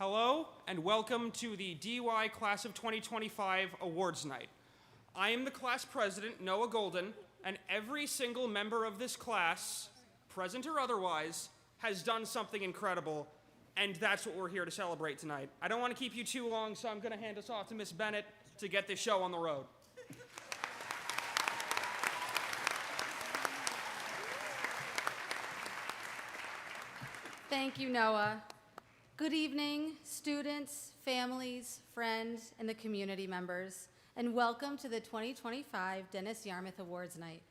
Hello and welcome to the DY Class of 2025 Awards Night. I am the class president, Noah Golden, and every single member of this class, present or otherwise, has done something incredible, and that's what we're here to celebrate tonight. I don't want to keep you too long, so I'm going to hand us off to Miss Bennett to get this show on the road. Thank you, Noah. Good evening, students, families, friends, and the community members, and welcome to the 2025 Dennis Yarmouth Awards Night.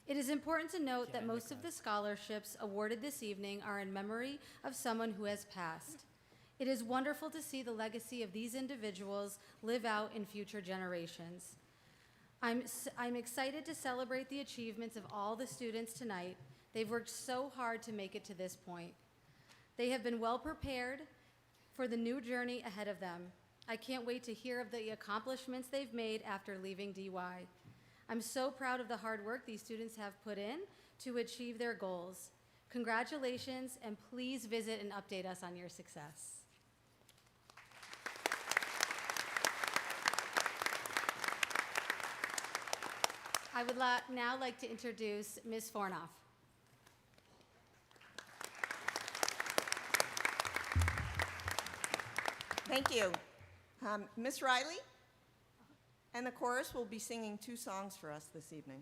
It is important to note that most of the scholarships awarded this evening are in memory of someone who has passed. It is wonderful to see the legacy of these individuals live out in future generations. I'm excited to celebrate the achievements of all the students tonight. They've worked so hard to make it to this point. They have been well prepared for the new journey ahead of them. I can't wait to hear of the accomplishments they've made after leaving DY. I'm so proud of the hard work these students have put in to achieve their goals. Congratulations, and please visit and update us on your success. I would now like to introduce Ms. Fornoff. Thank you. Miss Riley and the chorus will be singing 2 songs for us this evening.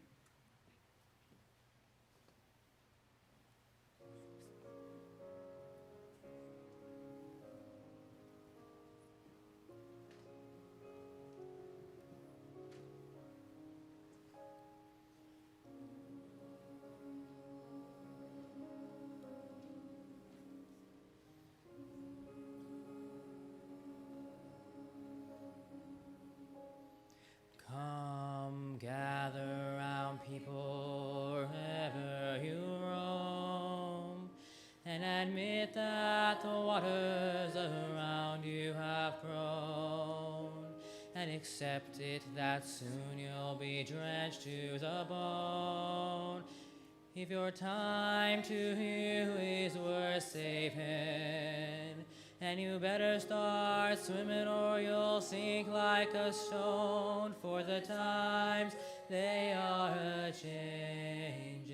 Come, gather round, people, wherever you roam, and admit that the waters around you have grown, and accept it that soon you'll be drenched to the bone. If your time to you is worth saving, and you better start swimming or you'll sink like a stone, for the times they are a-changin'.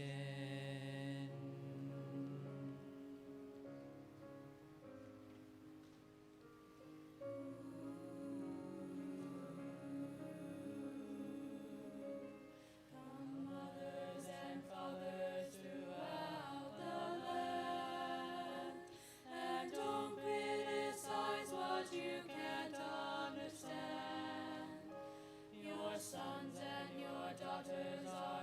Come, mothers and fathers throughout the land, and don't criticize what you can't understand. Your sons and your daughters are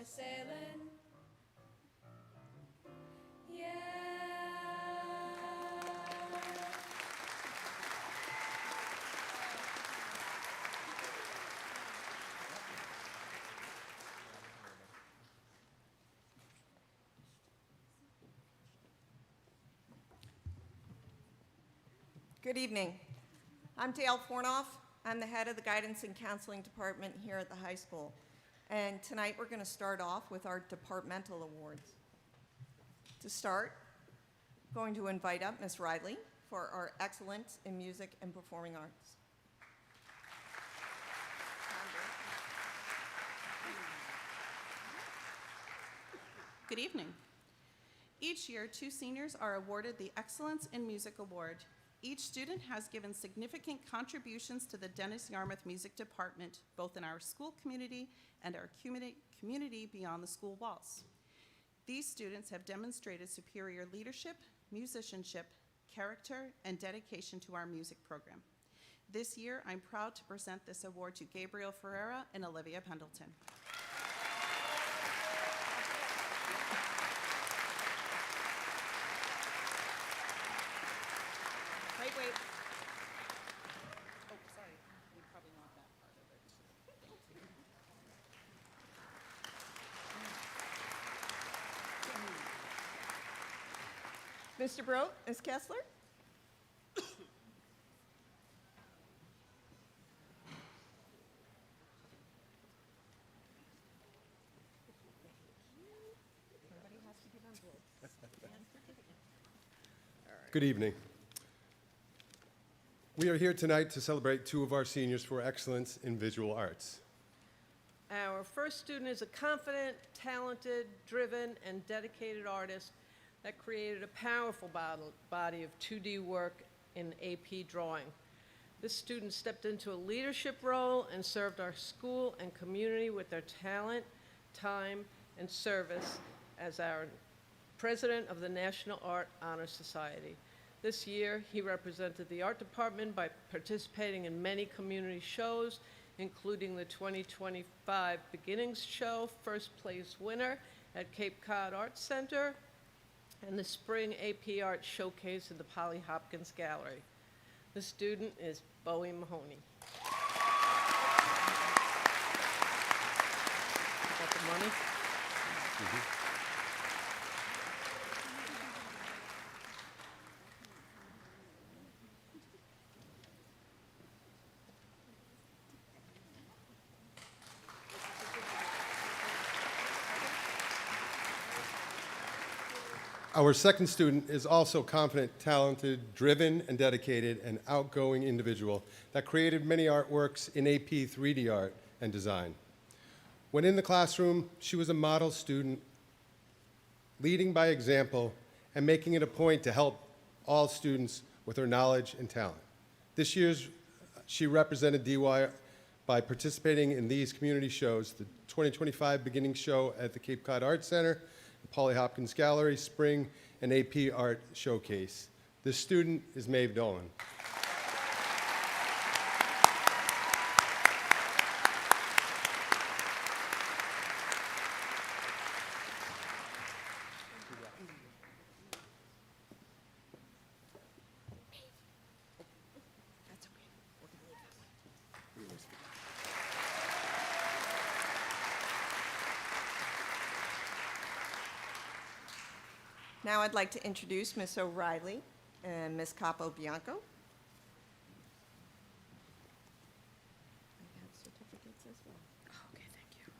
sailing. Yeah. Good evening. I'm Dale Fornoff. I'm the head of the Guidance and Counseling Department here at the high school. And tonight we're going to start off with our departmental awards. To start, I'm going to invite up Ms. Riley for our excellence in music and performing arts. Good evening. Each year, 2 seniors are awarded the Excellence in Music Award. Each student has given significant contributions to the Dennis Yarmouth Music Department, both in our school community and our community beyond the school walls. These students have demonstrated superior leadership, musicianship, character, and dedication to our music program. This year, I'm proud to present this award to Gabriel Ferreira and Olivia Pendleton. Wait. Oh, sorry. We probably want that part of it. Mr. Brote, Ms. Kessler? Good evening. We are here tonight to celebrate 2 of our seniors for excellence in visual arts. Our first student is a confident, talented, driven, and dedicated artist that created a powerful body of 2D work in AP drawing. This student stepped into a leadership role and served our school and community with their talent, time, and service as our president of the National Art Honor Society. This year, he represented the art department by participating in many community shows, including the 2025 Beginnings Show, first place winner at Cape Cod Arts Center, and the Spring AP Art Showcase at the Polly Hopkins Gallery. The student is Bowie Mahoney. Got the money? Our second student is also confident, talented, driven, and dedicated, an outgoing individual that created many artworks in AP 3D art and design. When in the classroom, she was a model student, leading by example and making it a point to help all students with her knowledge and talent. This year, she represented DY by participating in these community shows, the 2025 Beginning Show at the Cape Cod Arts Center, the Polly Hopkins Gallery, Spring, and AP Art Showcase. This student is Maeve Dolan. Now I'd like to introduce Ms. O'Reilly and Ms. Capobianco. I have certificates as well. Okay, thank you.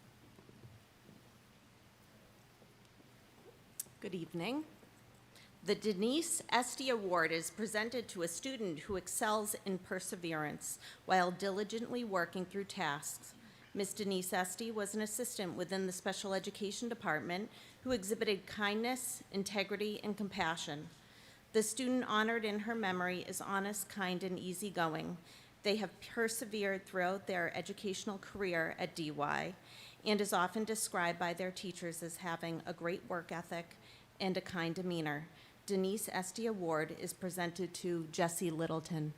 Good evening. The Denise Esty Award is presented to a student who excels in perseverance while diligently working through tasks. Ms. Denise Esty was an assistant within the special education department who exhibited kindness, integrity, and compassion. The student honored in her memory is honest, kind, and easygoing. They have persevered throughout their educational career at DY and is often described by their teachers as having a great work ethic and a kind demeanor. Denise Esty Award is presented to Jessie Littleton.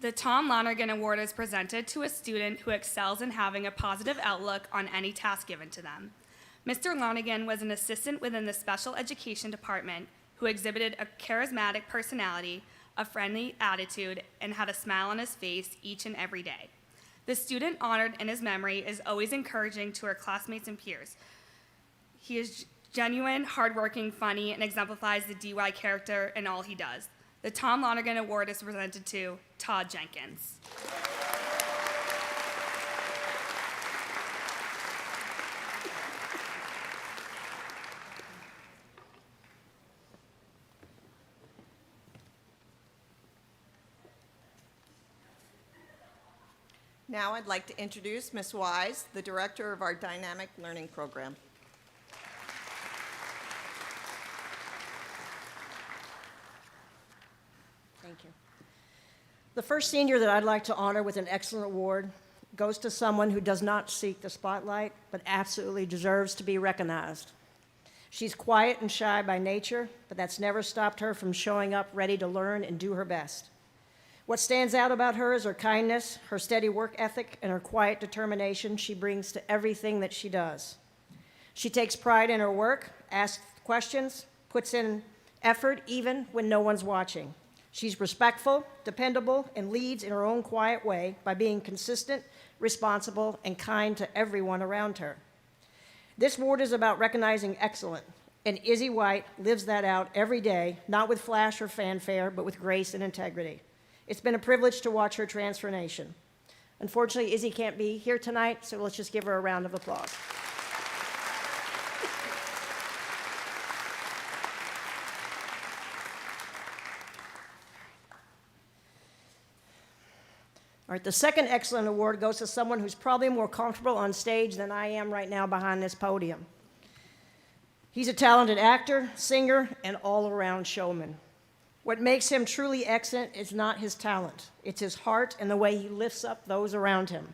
The Tom Lonergan Award is presented to a student who excels in having a positive outlook on any task given to them. Mr. Lonergan was an assistant within the special education department who exhibited a charismatic personality, a friendly attitude, and had a smile on his face each and every day. The student honored in his memory is always encouraging to her classmates and peers. He is genuine, hardworking, funny, and exemplifies the DY character in all he does. The Tom Lonergan Award is presented to Todd Jenkins. Now I'd like to introduce Ms. Wise, the director of our Dynamic Learning Program. Thank you. The first senior that I'd like to honor with an excellent award goes to someone who does not seek the spotlight, but absolutely deserves to be recognized. She's quiet and shy by nature, but that's never stopped her from showing up ready to learn and do her best. What stands out about her is her kindness, her steady work ethic, and her quiet determination she brings to everything that she does. She takes pride in her work, asks questions, puts in effort even when no one's watching. She's respectful, dependable, and leads in her own quiet way by being consistent, responsible, and kind to everyone around her. This award is about recognizing excellence, and Izzy White lives that out every day, not with flash or fanfare, but with grace and integrity. It's been a privilege to watch her transformation. Unfortunately, Izzy can't be here tonight, so let's just give her a round of applause. All right, the second excellent award goes to someone who's probably more comfortable on stage than I am right now behind this podium. He's a talented actor, singer, and all-around showman. What makes him truly excellent is not his talent. It's his heart and the way he lifts up those around him.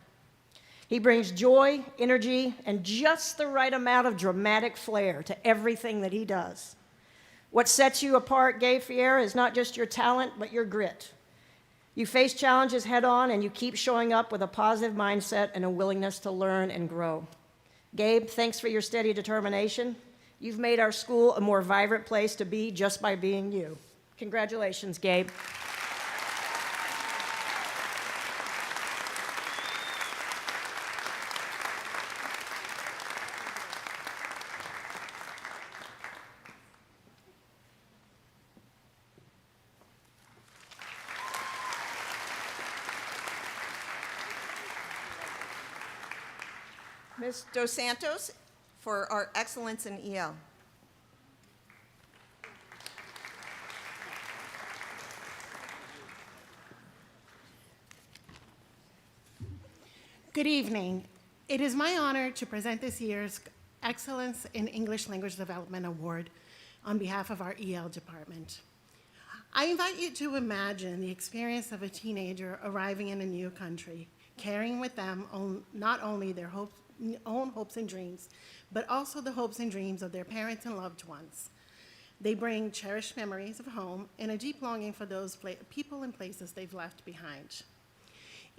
He brings joy, energy, and just the right amount of dramatic flair to everything that he does. What sets you apart, Gabe Fiera, is not just your talent, but your grit. You face challenges head-on, and you keep showing up with a positive mindset and a willingness to learn and grow. Gabe, thanks for your steady determination. You've made our school a more vibrant place to be just by being you. Congratulations, Gabe. Ms. Dos Santos for our excellence in EL. Good evening. It is my honor to present this year's Excellence in English Language Development Award on behalf of our EL department. I invite you to imagine the experience of a teenager arriving in a new country, carrying with them not only their own hopes and dreams, but also the hopes and dreams of their parents and loved ones. They bring cherished memories of home and a deep longing for those people and places they've left behind.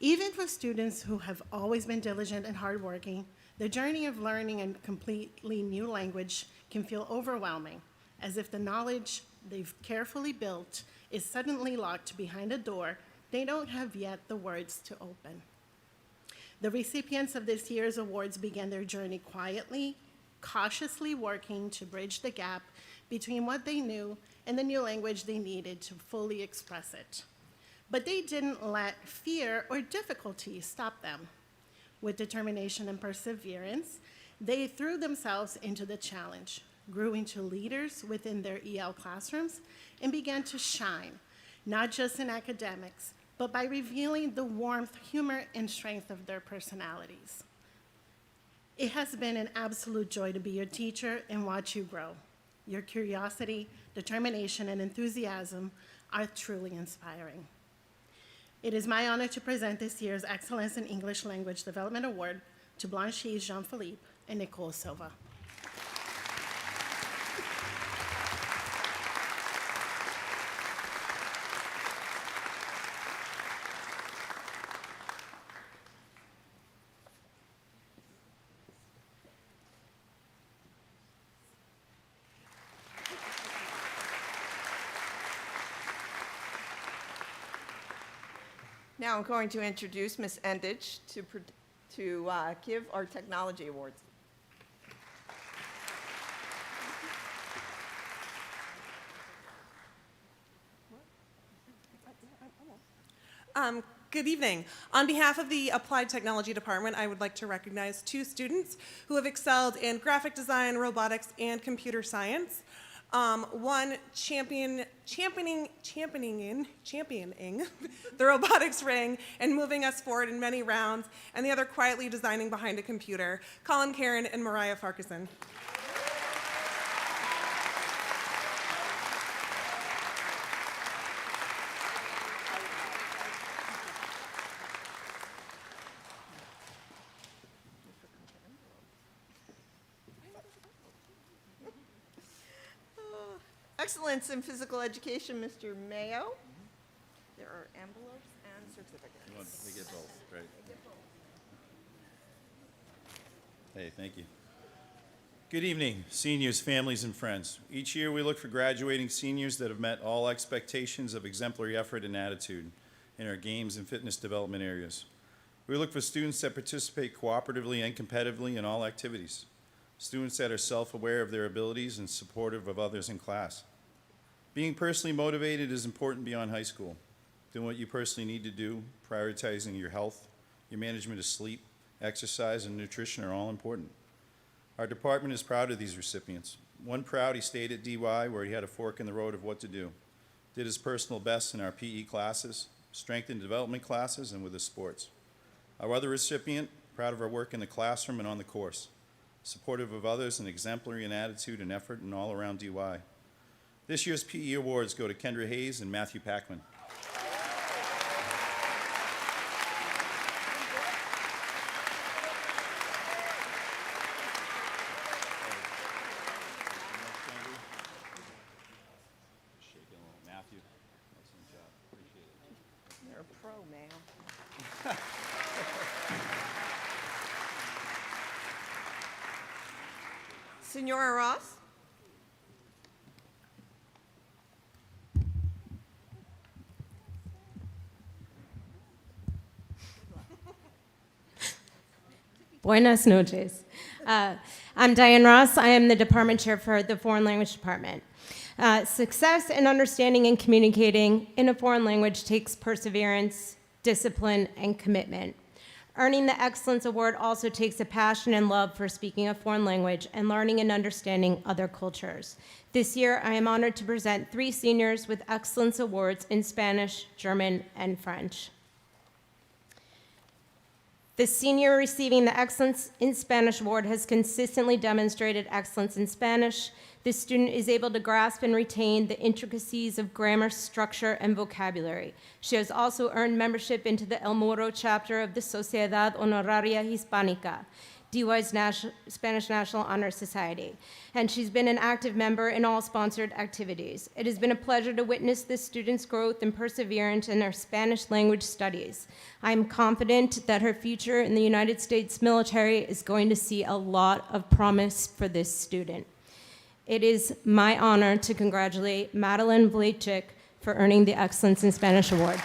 Even for students who have always been diligent and hardworking, the journey of learning a completely new language can feel overwhelming, as if the knowledge they've carefully built is suddenly locked behind a door they don't have yet the words to open. The recipients of this year's awards began their journey quietly, cautiously working to bridge the gap between what they knew and the new language they needed to fully express it. But they didn't let fear or difficulty stop them. With determination and perseverance, they threw themselves into the challenge, grew into leaders within their EL classrooms, and began to shine, not just in academics, but by revealing the warmth, humor, and strength of their personalities. It has been an absolute joy to be your teacher and watch you grow. Your curiosity, determination, and enthusiasm are truly inspiring. It is my honor to present this year's Excellence in English Language Development Award to Blanchise Jean-Philippe and Nicole Silva. Now I'm going to introduce Ms. Endich to give our technology awards. Good evening. On behalf of the Applied Technology Department, I would like to recognize 2 students who have excelled in graphic design, robotics, and computer science. One championing the robotics ring and moving us forward in many rounds, and the other quietly designing behind a computer, Colin Karen and Mariah Farquharson. Excellence in physical education, Mr. Mayo. There are envelopes and certificates. They get both, right? Hey, thank you. Good evening, seniors, families, and friends. Each year we look for graduating seniors that have met all expectations of exemplary effort and attitude in our games and fitness development areas. We look for students that participate cooperatively and competitively in all activities. Students that are self-aware of their abilities and supportive of others in class. Being personally motivated is important beyond high school. Doing what you personally need to do, prioritizing your health, your management of sleep, exercise, and nutrition are all important. Our department is proud of these recipients. One proud, he stayed at DY where he had a fork in the road of what to do. Did his personal best in our PE classes, strength and development classes, and with his sports. Our other recipient, proud of our work in the classroom and on the course. Supportive of others and exemplary in attitude and effort and all around DY. This year's PE awards go to Kendra Hayes and Matthew Packman. Matthew, excellent job. Appreciate it. You're a pro, man. Senora Ross. Buenas noches. I'm Diane Ross. I am the department chair for the Foreign Language Department. Success in understanding and communicating in a foreign language takes perseverance, discipline, and commitment. Earning the Excellence Award also takes a passion and love for speaking a foreign language and learning and understanding other cultures. This year, I am honored to present 3 seniors with Excellence Awards in Spanish, German, and French. The senior receiving the Excellence in Spanish Award has consistently demonstrated excellence in Spanish. This student is able to grasp and retain the intricacies of grammar, structure, and vocabulary. She has also earned membership into the El Moro chapter of the Sociedad Honoraria Hispánica, DY's Spanish National Honor Society, and she's been an active member in all sponsored activities. It has been a pleasure to witness this student's growth and perseverance in her Spanish language studies. I am confident that her future in the United States military is going to see a lot of promise for this student. It is my honor to congratulate Madeline Blachik for earning the Excellence in Spanish Award.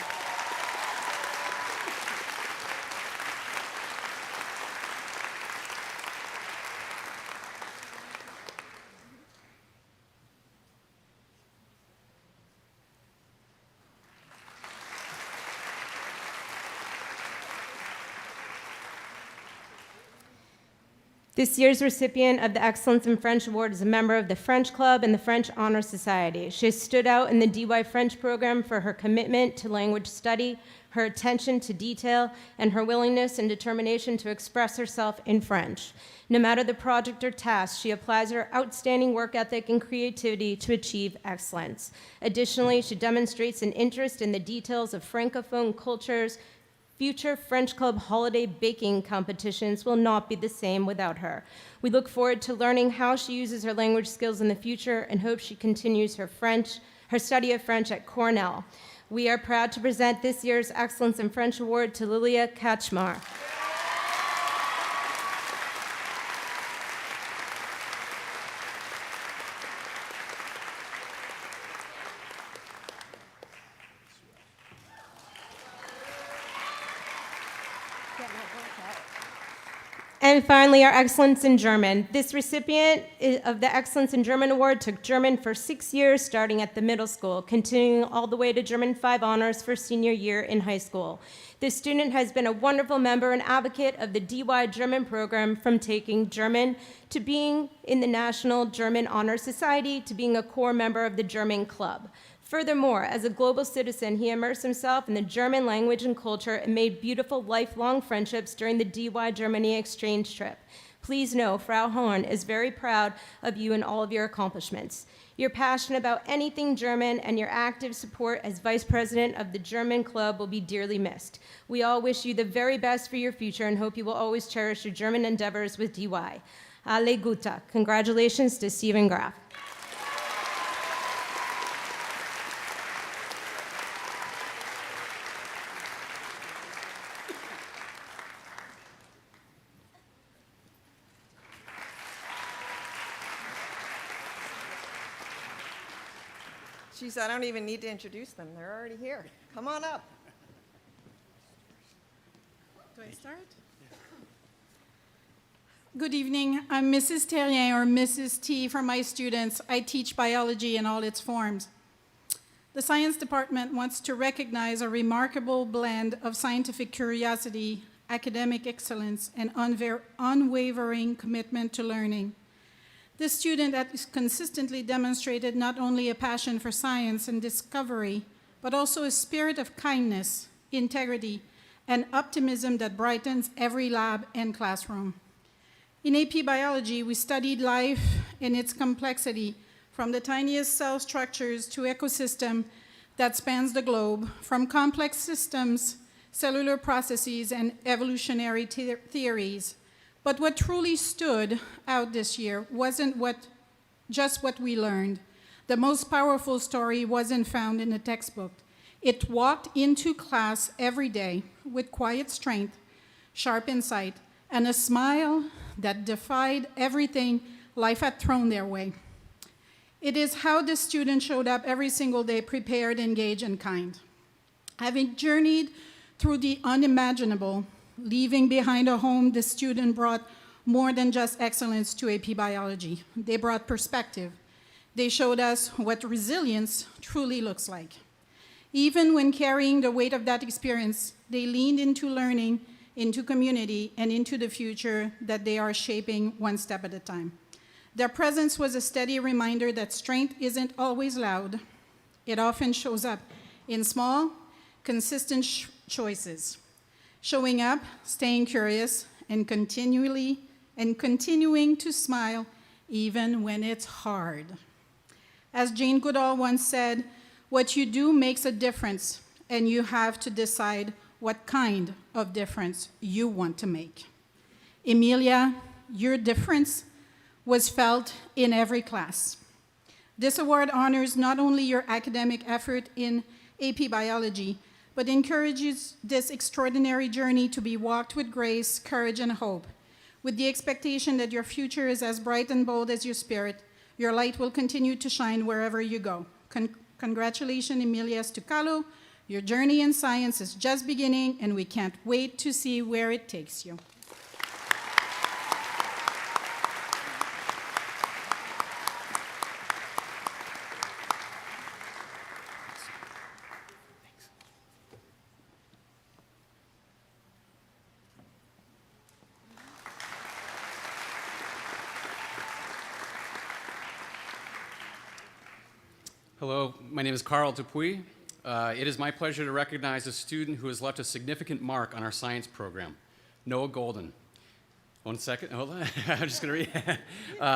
This year's recipient of the Excellence in French Award is a member of the French Club and the French Honor Society. She has stood out in the DY French program for her commitment to language study, her attention to detail, and her willingness and determination to express herself in French. No matter the project or task, she applies her outstanding work ethic and creativity to achieve excellence. Additionally, she demonstrates an interest in the details of Francophone cultures. Future French Club holiday baking competitions will not be the same without her. We look forward to learning how she uses her language skills in the future and hope she continues her study of French at Cornell. We are proud to present this year's Excellence in French Award to Lilia Kachmar. And finally, our Excellence in German. This recipient of the Excellence in German Award took German for 6 years, starting at the middle school, continuing all the way to German 5 honors for senior year in high school. This student has been a wonderful member and advocate of the DY German program, from taking German to being in the National German Honor Society to being a core member of the German Club. Furthermore, as a global citizen, he immersed himself in the German language and culture and made beautiful lifelong friendships during the DY Germany exchange trip. Please know, Frau Horn is very proud of you and all of your accomplishments. Your passion about anything German and your active support as Vice President of the German Club will be dearly missed. We all wish you the very best for your future and hope you will always cherish your German endeavors with DY. Alle Gute. Congratulations to Stephen Graf. Geez, I don't even need to introduce them. They're already here. Come on up. Do I start? Good evening. I'm Mrs. Terrien, or Mrs. T for my students. I teach biology in all its forms. The science department wants to recognize a remarkable blend of scientific curiosity, academic excellence, and unwavering commitment to learning. This student has consistently demonstrated not only a passion for science and discovery, but also a spirit of kindness, integrity, and optimism that brightens every lab and classroom. In AP Biology, we studied life and its complexity, from the tiniest cell structures to ecosystem that spans the globe, from complex systems, cellular processes, and evolutionary theories. But what truly stood out this year wasn't just what we learned. The most powerful story wasn't found in the textbook. It walked into class every day with quiet strength, sharp insight, and a smile that defied everything life had thrown their way. It is how the student showed up every single day, prepared, engaged, and kind. Having journeyed through the unimaginable, leaving behind a home, the student brought more than just excellence to AP Biology. They brought perspective. They showed us what resilience truly looks like. Even when carrying the weight of that experience, they leaned into learning, into community, and into the future that they are shaping one step at a time. Their presence was a steady reminder that strength isn't always loud. It often shows up in small, consistent choices. Showing up, staying curious, and continuing to smile even when it's hard. As Jane Goodall once said, what you do makes a difference, and you have to decide what kind of difference you want to make. Emilia, your difference was felt in every class. This award honors not only your academic effort in AP Biology, but encourages this extraordinary journey to be walked with grace, courage, and hope, with the expectation that your future is as bright and bold as your spirit. Your light will continue to shine wherever you go. Congratulations, Emilia Stucalo. Your journey in science is just beginning, and we can't wait to see where it takes you. Hello, my name is Carl Dupuy. It is my pleasure to recognize a student who has left a significant mark on our science program, Noah Golden. 1 second, hold on, I'm just gonna read.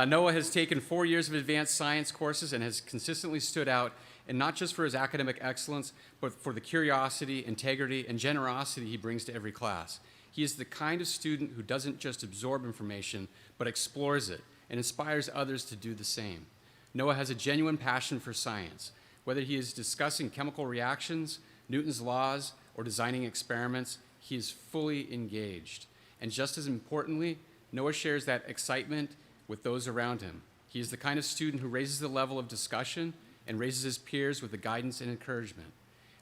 Noah has taken 4 years of advanced science courses and has consistently stood out, and not just for his academic excellence, but for the curiosity, integrity, and generosity he brings to every class. He is the kind of student who doesn't just absorb information, but explores it and inspires others to do the same. Noah has a genuine passion for science. Whether he is discussing chemical reactions, Newton's laws, or designing experiments, he is fully engaged. And just as importantly, Noah shares that excitement with those around him. He is the kind of student who raises the level of discussion and raises his peers with the guidance and encouragement.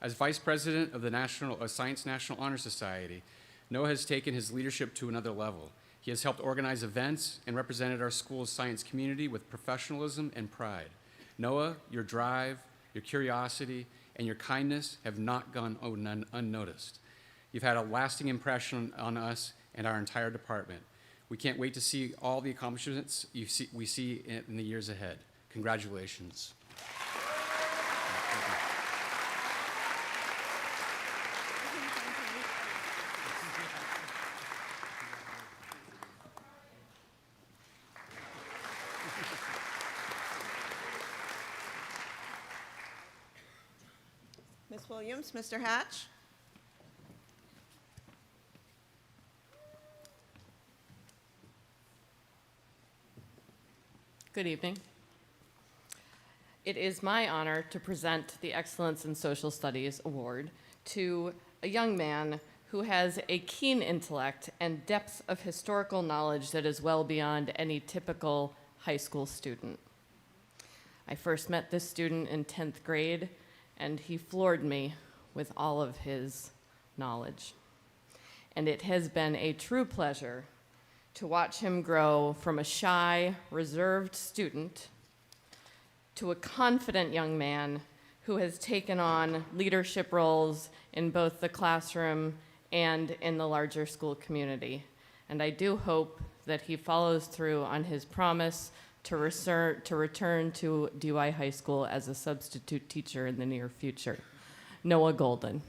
As Vice President of the Science National Honor Society, Noah has taken his leadership to another level. He has helped organize events and represented our school's science community with professionalism and pride. Noah, your drive, your curiosity, and your kindness have not gone unnoticed. You've had a lasting impression on us and our entire department. We can't wait to see all the accomplishments we see in the years ahead. Congratulations. Ms. Williams, Mr. Hatch. Good evening. It is my honor to present the Excellence in Social Studies Award to a young man who has a keen intellect and depth of historical knowledge that is well beyond any typical high school student. I first met this student in 10th grade, and he floored me with all of his knowledge. And it has been a true pleasure to watch him grow from a shy, reserved student to a confident young man who has taken on leadership roles in both the classroom and in the larger school community. And I do hope that he follows through on his promise to return to DY High School as a substitute teacher in the near future. Noah Golden.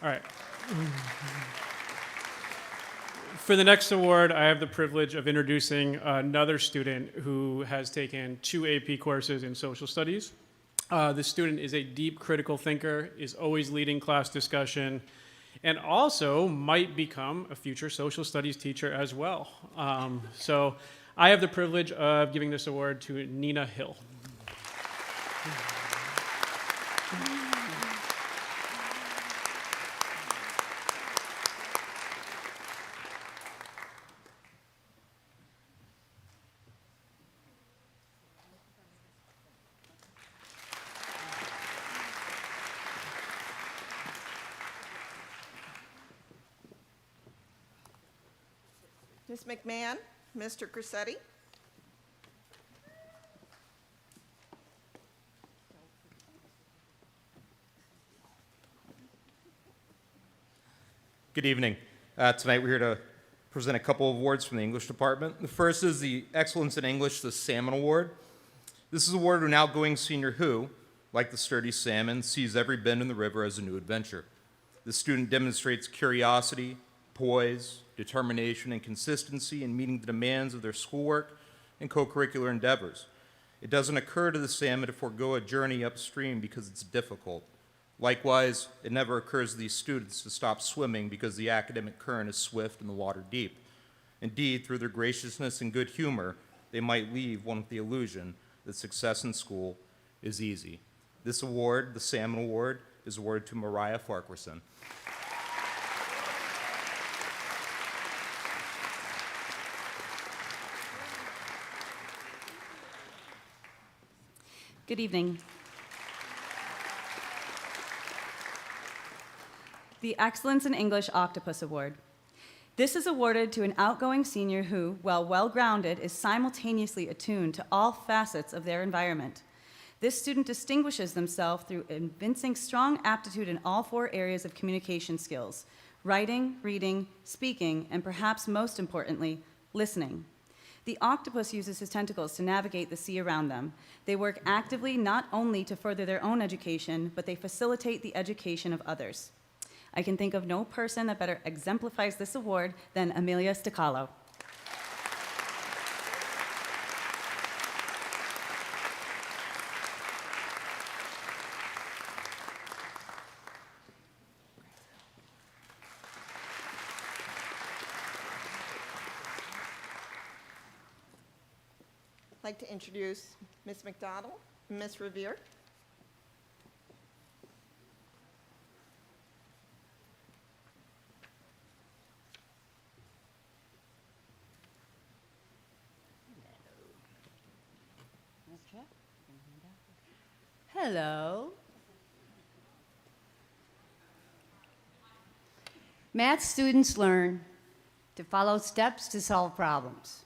All right. For the next award, I have the privilege of introducing another student who has taken 2 AP courses in social studies. This student is a deep critical thinker, is always leading class discussion, and also might become a future social studies teacher as well. So I have the privilege of giving this award to Nina Hill. Ms. McMahon, Mr. Crissetti. Good evening. Tonight we're here to present a couple of awards from the English department. The first is the Excellence in English, the Salmon Award. This is awarded to an outgoing senior who, like the sturdy salmon, sees every bend in the river as a new adventure. The student demonstrates curiosity, poise, determination, and consistency in meeting the demands of their schoolwork and co-curricular endeavors. It doesn't occur to the salmon to forego a journey upstream because it's difficult. Likewise, it never occurs to these students to stop swimming because the academic current is swift and the water deep. Indeed, through their graciousness and good humor, they might leave one with the illusion that success in school is easy. This award, the Salmon Award, is awarded to Mariah Farquharson. Good evening. The Excellence in English Octopus Award. This is awarded to an outgoing senior who, while well-grounded, is simultaneously attuned to all facets of their environment. This student distinguishes themselves through evincing strong aptitude in all 4 areas of communication skills: writing, reading, speaking, and perhaps most importantly, listening. The octopus uses his tentacles to navigate the sea around them. They work actively not only to further their own education, but they facilitate the education of others. I can think of no person that better exemplifies this award than Amelia Sticalo. I'd like to introduce Ms. McDonald and Ms. Revere. Hello. Math students learn to follow steps to solve problems.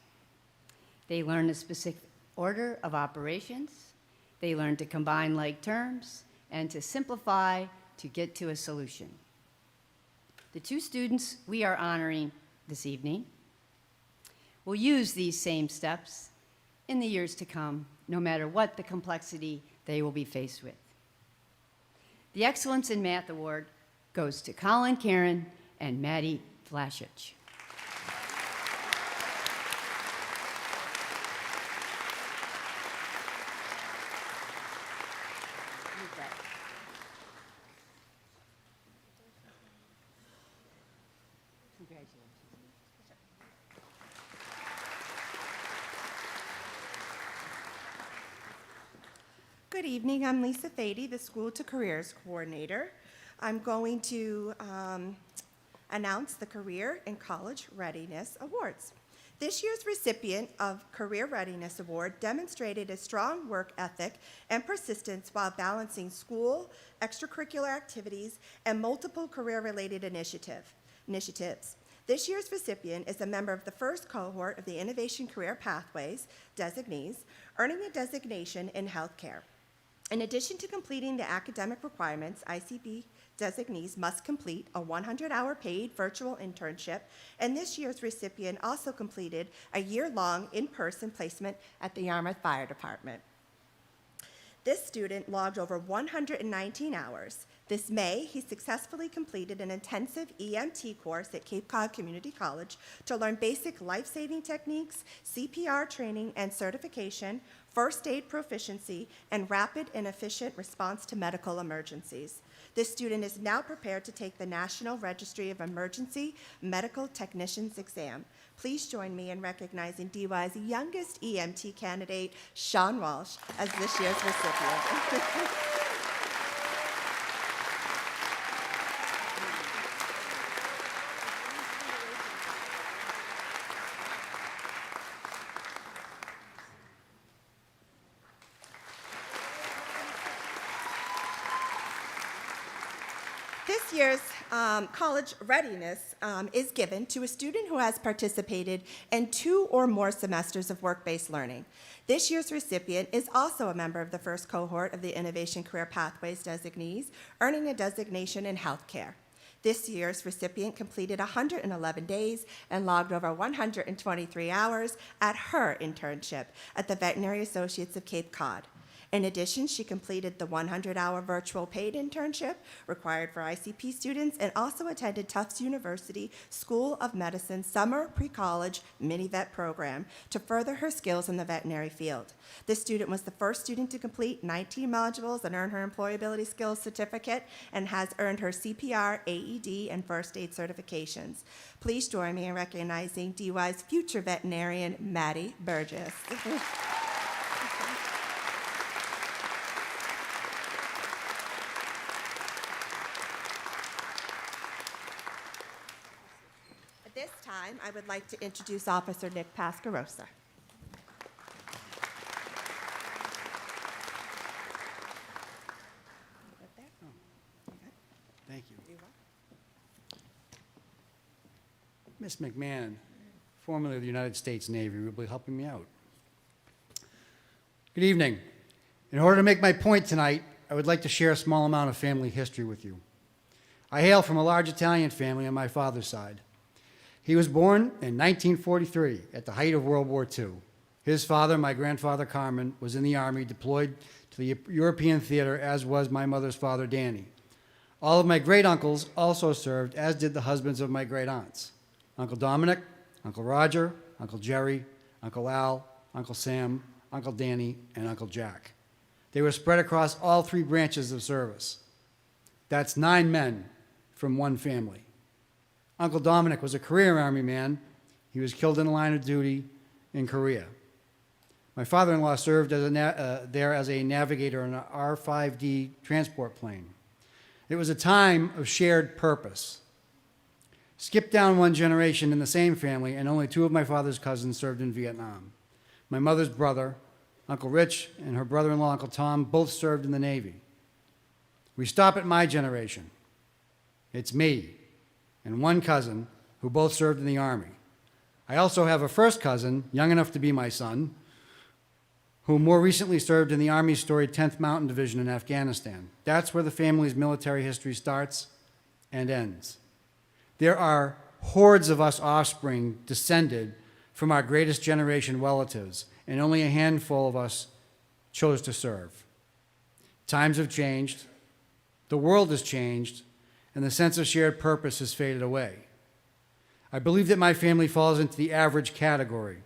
They learn a specific order of operations. They learn to combine like terms and to simplify to get to a solution. The two students we are honoring this evening will use these same steps in the years to come, no matter what the complexity they will be faced with. The Excellence in Math Award goes to Colin, Karen, and Maddie Vlasic. Good evening, I'm Lisa Fady, the School to Careers Coordinator. I'm going to announce the Career and College Readiness Awards. This year's recipient of Career Readiness Award demonstrated a strong work ethic and persistence while balancing school, extracurricular activities, and multiple career-related initiatives. This year's recipient is a member of the first cohort of the Innovation Career Pathways designees, earning a designation in healthcare. In addition to completing the academic requirements, ICB designees must complete a 100-hour paid virtual internship, and this year's recipient also completed a year-long in-person placement at the Yarmouth Fire Department. This student logged over 119 hours. This May, he successfully completed an intensive EMT course at Cape Cod Community College to learn basic life-saving techniques, CPR training and certification, first aid proficiency, and rapid and efficient response to medical emergencies. This student is now prepared to take the National Registry of Emergency Medical Technicians exam. Please join me in recognizing DY's youngest EMT candidate, Sean Walsh, as this year's recipient. This year's college readiness is given to a student who has participated in 2 or more semesters of work-based learning. This year's recipient is also a member of the first cohort of the Innovation Career Pathways designees, earning a designation in healthcare. This year's recipient completed 111 days and logged over 123 hours at her internship at the Veterinary Associates of Cape Cod. In addition, she completed the 100-hour virtual paid internship required for ICP students and also attended Tufts University School of Medicine summer pre-college mini-vet program to further her skills in the veterinary field. This student was the first student to complete 19 modules and earn her employability skills certificate and has earned her CPR, AED, and first aid certifications. Please join me in recognizing DY's future veterinarian, Maddie Burgess. At this time, I would like to introduce Officer Nick Pascarosa. Thank you. Miss McMahon, formerly of the United States Navy, will be helping me out. Good evening. In order to make my point tonight, I would like to share a small amount of family history with you. I hail from a large Italian family on my father's side. He was born in 1943 at the height of World War II. His father, my grandfather Carmen, was in the Army, deployed to the European theater, as was my mother's father, Danny. All of my great-uncles also served, as did the husbands of my great-aunts. Uncle Dominic, Uncle Roger, Uncle Jerry, Uncle Al, Uncle Sam, Uncle Danny, and Uncle Jack. They were spread across all 3 branches of service. That's 9 men from one family. Uncle Dominic was a career Army man. He was killed in the line of duty in Korea. My father-in-law served as there as a navigator on an R-5D transport plane. It was a time of shared purpose. Skip down one generation in the same family, and only 2 of my father's cousins served in Vietnam. My mother's brother, Uncle Rich and her brother-in-law, Uncle Tom, both served in the Navy. We stop at my generation. It's me and one cousin who both served in the Army. I also have a first cousin, young enough to be my son, who more recently served in the Army's storied 10th Mountain Division in Afghanistan. That's where the family's military history starts and ends. There are hordes of us offspring descended from our greatest generation relatives, and only a handful of us chose to serve. Times have changed, the world has changed, and the sense of shared purpose has faded away. I believe that my family falls into the average category.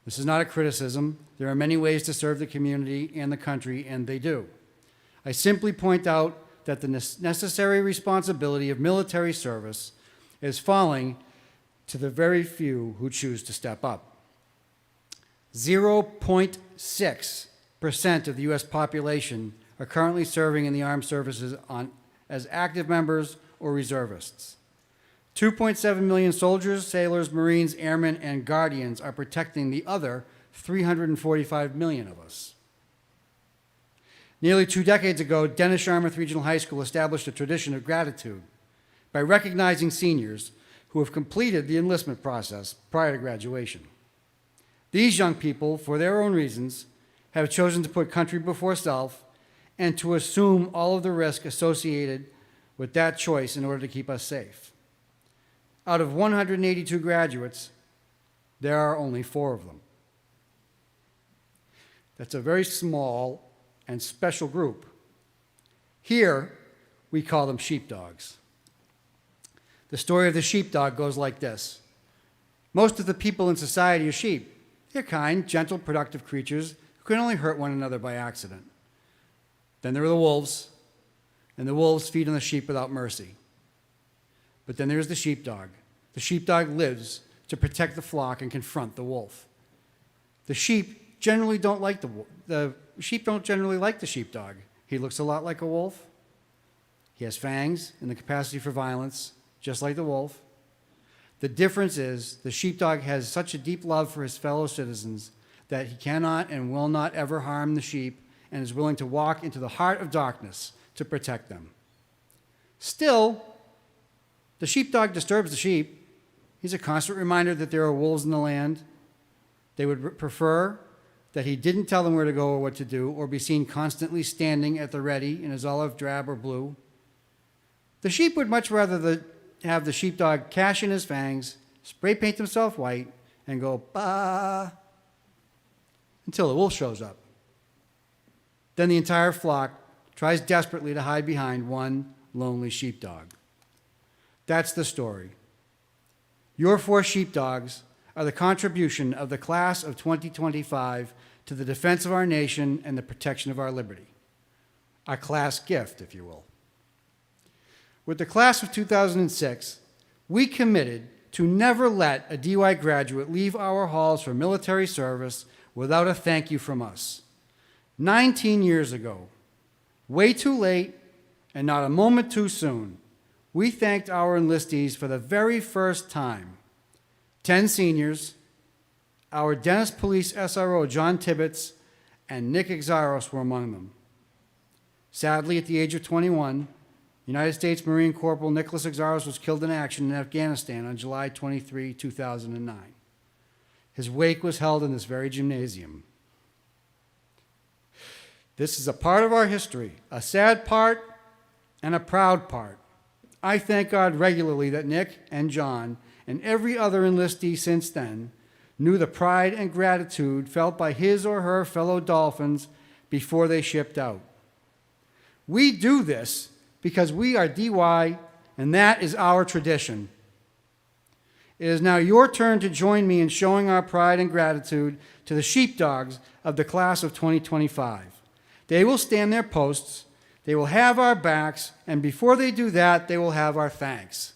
This is not a criticism. There are many ways to serve the community and the country, and they do. I simply point out that the necessary responsibility of military service is falling to the very few who choose to step up. 0.6% of the U.S. population are currently serving in the armed services as active members or reservists. 2.7 million soldiers, sailors, Marines, airmen, and guardians are protecting the other 345 million of us. Nearly 2 decades ago, Dennis Yarmouth Regional High School established a tradition of gratitude by recognizing seniors who have completed the enlistment process prior to graduation. These young people, for their own reasons, have chosen to put country before self and to assume all of the risk associated with that choice in order to keep us safe. Out of 182 graduates, there are only 4 of them. That's a very small and special group. Here, we call them sheepdogs. The story of the sheepdog goes like this. Most of the people in society are sheep. They're kind, gentle, productive creatures who can only hurt one another by accident. Then there are the wolves, and the wolves feed on the sheep without mercy. But then there's the sheepdog. The sheepdog lives to protect the flock and confront the wolf. The sheep generally don't like the sheep don't generally like the sheepdog. He looks a lot like a wolf. He has fangs and the capacity for violence, just like the wolf. The difference is the sheepdog has such a deep love for his fellow citizens that he cannot and will not ever harm the sheep and is willing to walk into the heart of darkness to protect them. Still, the sheepdog disturbs the sheep. He's a constant reminder that there are wolves in the land. They would prefer that he didn't tell them where to go or what to do, or be seen constantly standing at the ready in his olive, drab, or blue. The sheep would much rather have the sheepdog cash in his fangs, spray paint himself white, and go, bah, until the wolf shows up. Then the entire flock tries desperately to hide behind one lonely sheepdog. That's the story. Your 4 sheepdogs are the contribution of the class of 2025 to the defense of our nation and the protection of our liberty. A class gift, if you will. With the class of 2006, we committed to never let a DY graduate leave our halls for military service without a thank you from us. 19 years ago, way too late and not a moment too soon, we thanked our enlistees for the very first time. 10 seniors, our Dennis Police SRO John Tibbetts and Nick Exaros were among them. Sadly, at the age of 21, United States Marine Corporal Nicholas Exaros was killed in action in Afghanistan on July 23, 2009. His wake was held in this very gymnasium. This is a part of our history, a sad part and a proud part. I thank God regularly that Nick and John and every other enlistee since then knew the pride and gratitude felt by his or her fellow Dolphins before they shipped out. We do this because we are DY, and that is our tradition. It is now your turn to join me in showing our pride and gratitude to the sheepdogs of the class of 2025. They will stand their posts, they will have our backs, and before they do that, they will have our thanks.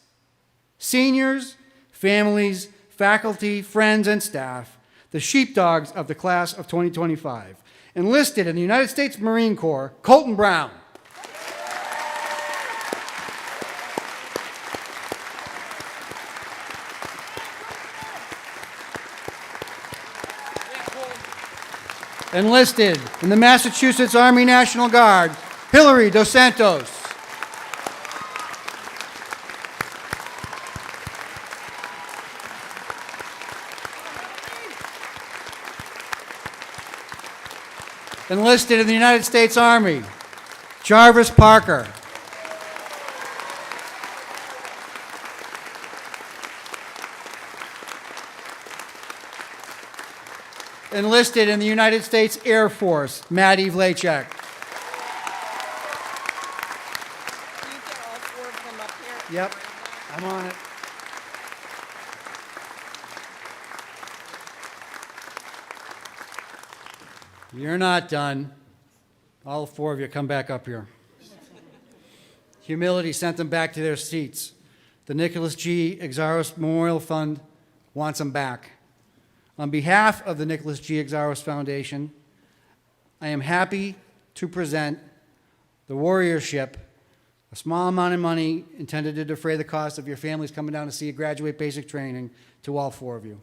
Seniors, families, faculty, friends, and staff, the sheepdogs of the class of 2025. Enlisted in the United States Marine Corps, Colton Brown. Enlisted in the Massachusetts Army National Guard, Hillary Dos Santos. Enlisted in the United States Army, Jarvis Parker. Enlisted in the United States Air Force, Maddie Vlachek. Yep, I'm on it. You're not done. All four of you come back up here. Humility sent them back to their seats. The Nicholas G. Exaros Memorial Fund wants them back. On behalf of the Nicholas G. Exaros Foundation, I am happy to present the Warriorship, a small amount of money intended to defray the cost of your families coming down to see you graduate basic training, to all four of you.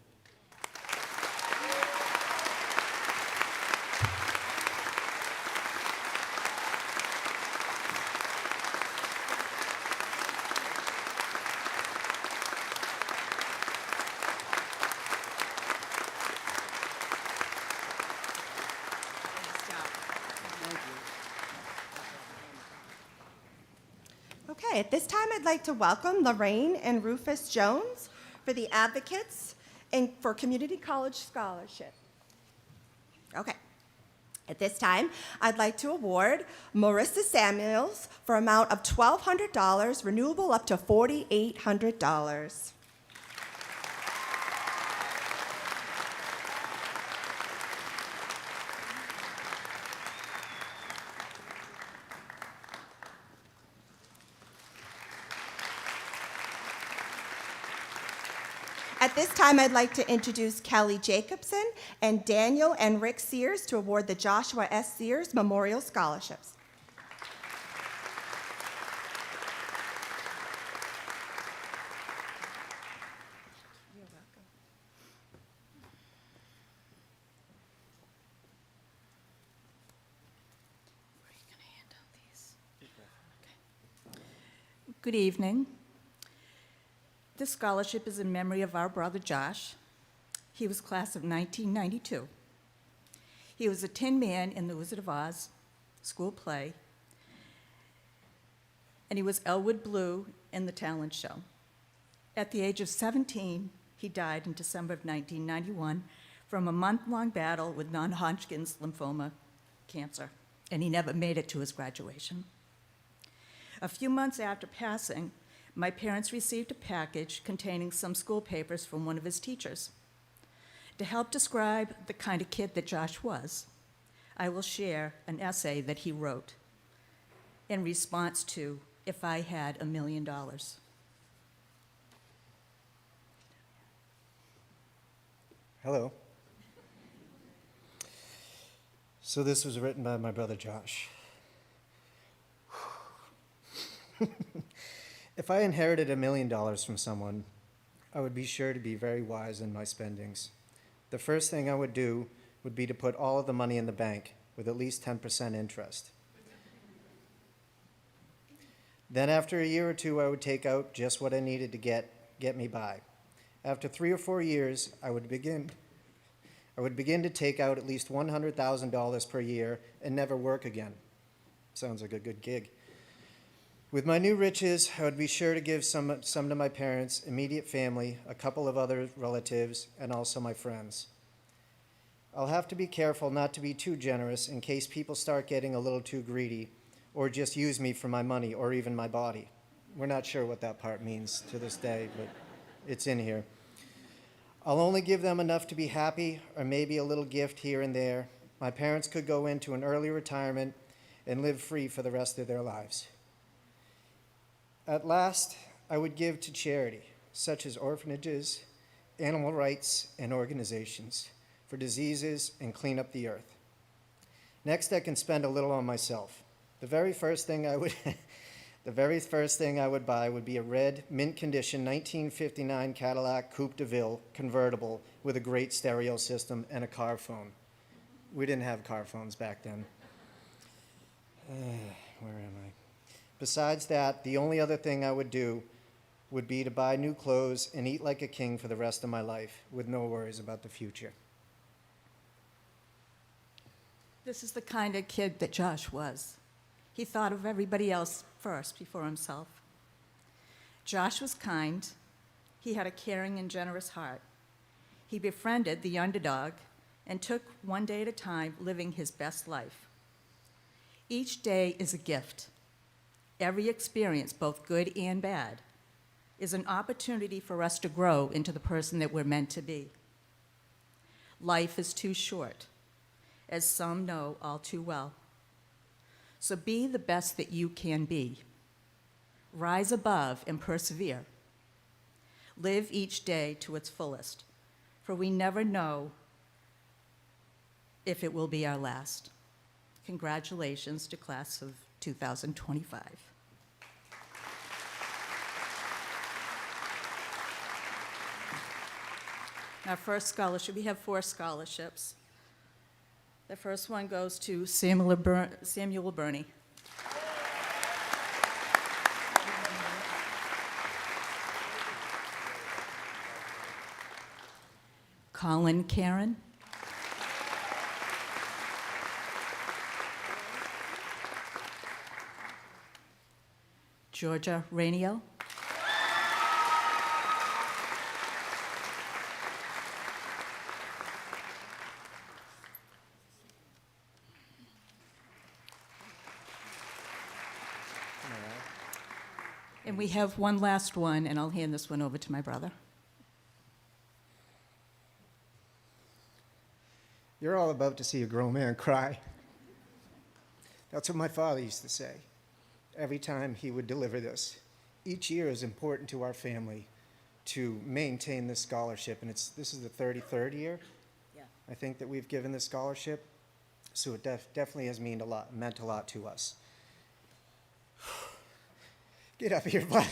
Okay, at this time I'd like to welcome Lorraine and Rufus Jones for the Advocates and for Community College Scholarship. Okay. At this time, I'd like to award Marissa Samuels for an amount of $1,200, renewable up to $4,800. At this time, I'd like to introduce Kelly Jacobson and Daniel and Rick Sears to award the Joshua S. Sears Memorial Scholarships. You're welcome. Where are you going to hand out these? Okay. Good evening. This scholarship is in memory of our brother Josh. He was class of 1992. He was a Tin Man in The Wizard of Oz school play, and he was Elwood Blue in the talent show. At the age of 17, he died in December of 1991 from a month-long battle with non-Hodgkin's lymphoma cancer, and he never made it to his graduation. A few months after passing, my parents received a package containing some school papers from one of his teachers. To help describe the kind of kid that Josh was, I will share an essay that he wrote in response to If I Had $1 Million. Hello. So this was written by my brother Josh. If I inherited $1 million from someone, I would be sure to be very wise in my spendings. The first thing I would do would be to put all of the money in the bank with at least 10% interest. Then after a year or two, I would take out just what I needed to get me by. After 3 or 4 years, I would begin to take out at least $100,000 per year and never work again. Sounds like a good gig. With my new riches, I would be sure to give some to my parents, immediate family, a couple of other relatives, and also my friends. I'll have to be careful not to be too generous in case people start getting a little too greedy or just use me for my money or even my body. We're not sure what that part means to this day, but it's in here. I'll only give them enough to be happy or maybe a little gift here and there. My parents could go into an early retirement and live free for the rest of their lives. At last, I would give to charity, such as orphanages, animal rights, and organizations for diseases and clean up the earth. Next, I can spend a little on myself. The very first thing I would buy would be a red, mint condition 1959 Cadillac Coupe de Ville convertible with a great stereo system and a car phone. We didn't have car phones back then. Where am I? Besides that, the only other thing I would do would be to buy new clothes and eat like a king for the rest of my life, with no worries about the future. This is the kind of kid that Josh was. He thought of everybody else first before himself. Josh was kind. He had a caring and generous heart. He befriended the underdog and took one day at a time, living his best life. Each day is a gift. Every experience, both good and bad, is an opportunity for us to grow into the person that we're meant to be. Life is too short, as some know all too well. So be the best that you can be. Rise above and persevere. Live each day to its fullest, for we never know if it will be our last. Congratulations to class of 2025. Our first scholarship, we have 4 scholarships. The first one goes to Samuel Burney. Colin Karen. Georgia Rainiel. And we have one last one, and I'll hand this one over to my brother. You're all about to see a grown man cry. That's what my father used to say every time he would deliver this. Each year is important to our family to maintain this scholarship, and this is the 33rd year, Yeah. I think, that we've given this scholarship. So it definitely has meant a lot to us. Get up here, bud.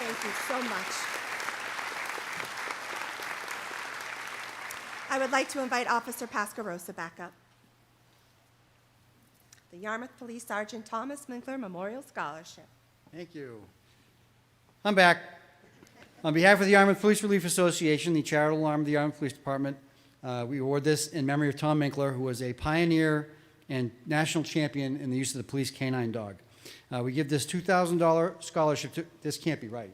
Thank you so much. I would like to invite Officer Pascarosa back up. The Yarmouth Police Sergeant Thomas Minkler Memorial Scholarship. Thank you. I'm back. On behalf of the Yarmouth Police Relief Association, the charitable arm of the Yarmouth Police Department, we award this in memory of Tom Minkler, who was a pioneer and national champion in the use of the police canine dog. We give this $2,000 scholarship to, this can't be right.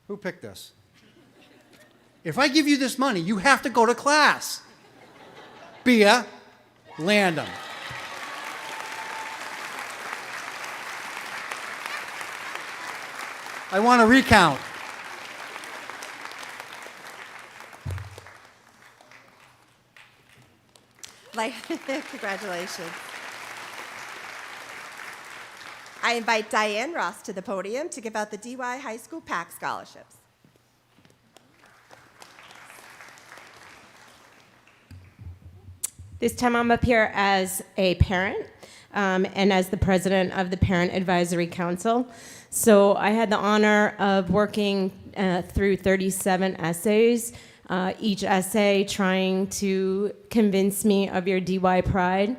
Who picked this? If I give you this money, you have to go to class. Bia Landham. I want to recount. Congratulations. I invite Diane Ross to the podium to give out the DY High School PAC scholarships. This time I'm up here as a parent and as the president of the Parent Advisory Council. So I had the honor of working through 37 essays, each essay trying to convince me of your DY pride.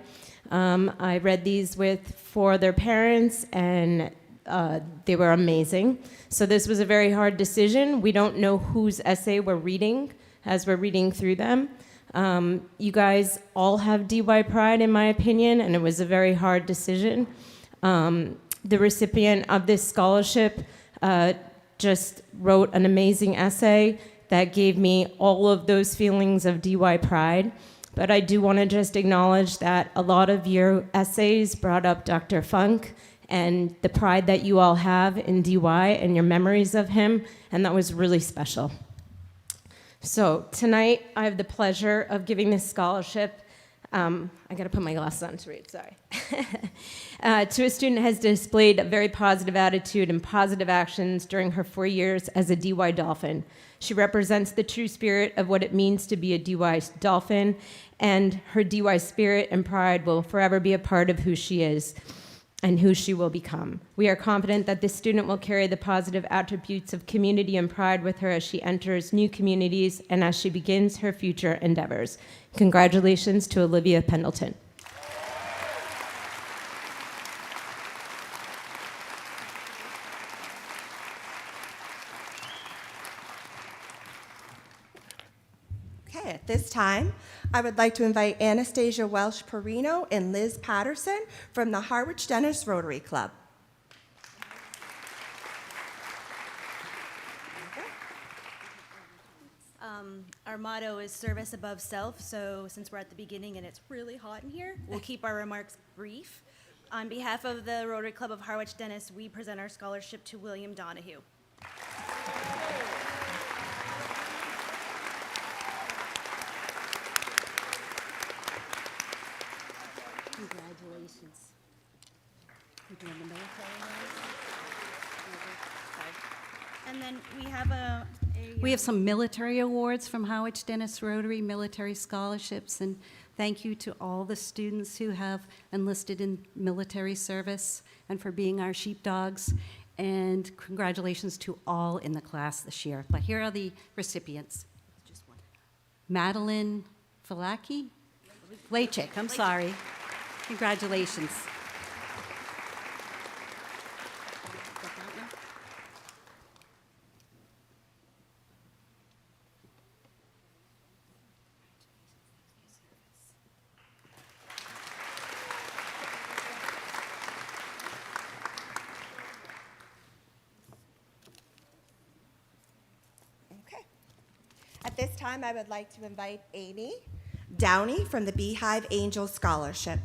I read these with 4 other parents, and they were amazing. So this was a very hard decision. We don't know whose essay we're reading as we're reading through them. You guys all have DY pride, in my opinion, and it was a very hard decision. The recipient of this scholarship just wrote an amazing essay that gave me all of those feelings of DY pride. But I do want to just acknowledge that a lot of your essays brought up Dr. Funk and the pride that you all have in DY and your memories of him, and that was really special. So tonight, I have the pleasure of giving this scholarship. I got to put my glasses on to read, sorry. To a student who has displayed a very positive attitude and positive actions during her 4 years as a DY Dolphin. She represents the true spirit of what it means to be a DY Dolphin, and her DY spirit and pride will forever be a part of who she is and who she will become. We are confident that this student will carry the positive attributes of community and pride with her as she enters new communities and as she begins her future endeavors. Congratulations to Olivia Pendleton. Okay, at this time, I would like to invite Anastasia Welsh-Perino and Liz Patterson from the Harwich Dennis Rotary Club. Our motto is service above self, so since we're at the beginning and it's really hot in here, we'll keep our remarks brief. On behalf of the Rotary Club of Harwich Dennis, we present our scholarship to William Donahue. Congratulations. You're doing the military ones? And then we have We have some military awards from Harwich Dennis Rotary, military scholarships, and thank you to all the students who have enlisted in military service and for being our sheepdogs. And congratulations to all in the class this year. But here are the recipients. Madeline Falaki? Lachik, I'm sorry. Congratulations. Okay. At this time, I would like to invite Amy Downey from the Beehive Angel Scholarship.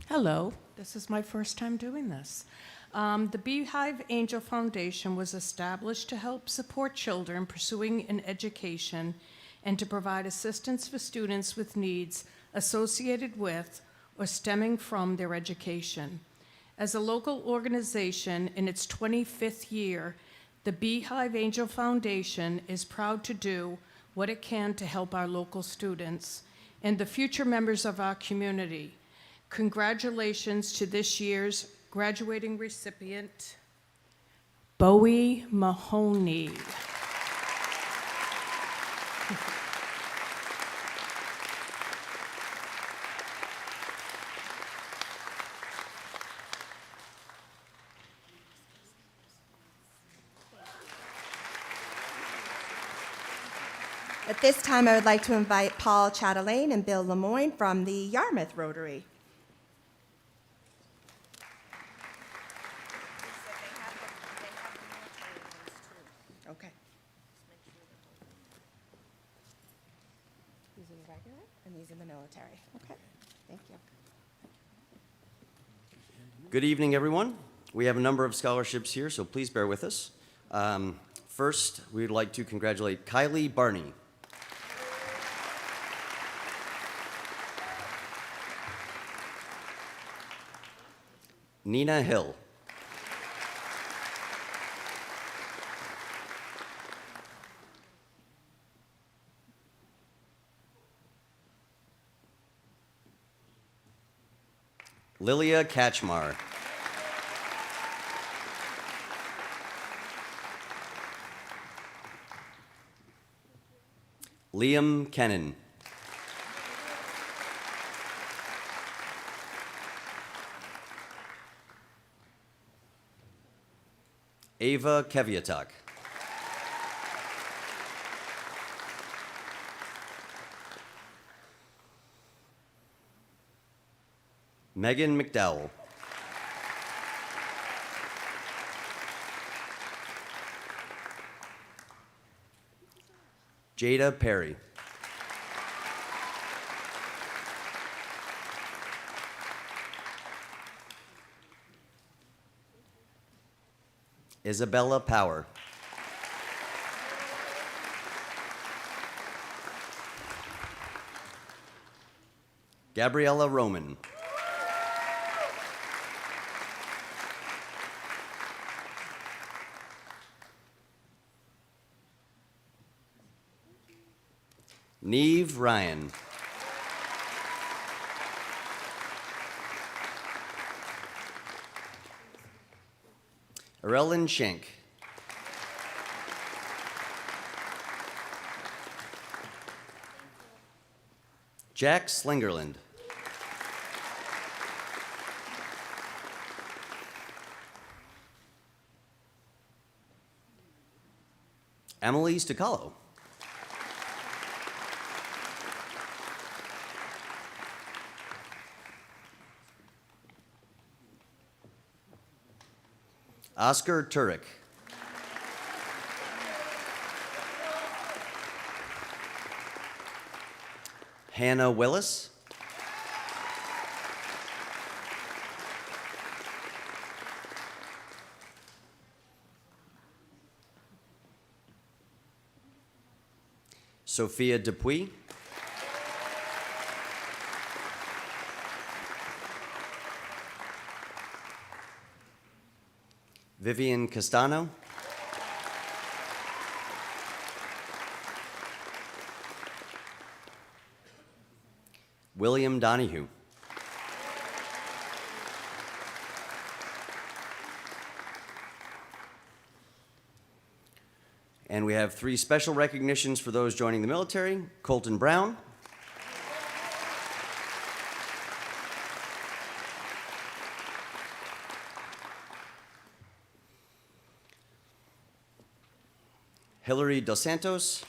Hello, this is my first time doing this. The Beehive Angel Foundation was established to help support children pursuing an education and to provide assistance for students with needs associated with or stemming from their education. As a local organization in its 25th year, the Beehive Angel Foundation is proud to do what it can to help our local students and the future members of our community. Congratulations to this year's graduating recipient, Bowie Mahoney. At this time, I would like to invite Paul Chatelain and Bill Lemoyne from the Yarmouth Rotary. Okay. These are the regular, and these are the military. Okay, thank you. Good evening, everyone. We have a number of scholarships here, so please bear with us. First, we would like to congratulate Kylie Barney. Nina Hill. Lilia Kachmar. Liam Kennan. Ava Keviatak. Megan McDowell. Jada Perry. Isabella Power. Gabriella Roman. Neve Ryan. Arellen Schenk. Jack Slingerland. Emily Sticalo. Oscar Turek. Hannah Willis. Sophia Dupuy. Vivian Castano. William Donahue. And we have 3 special recognitions for those joining the military. Colton Brown. Hillary Dos Santos.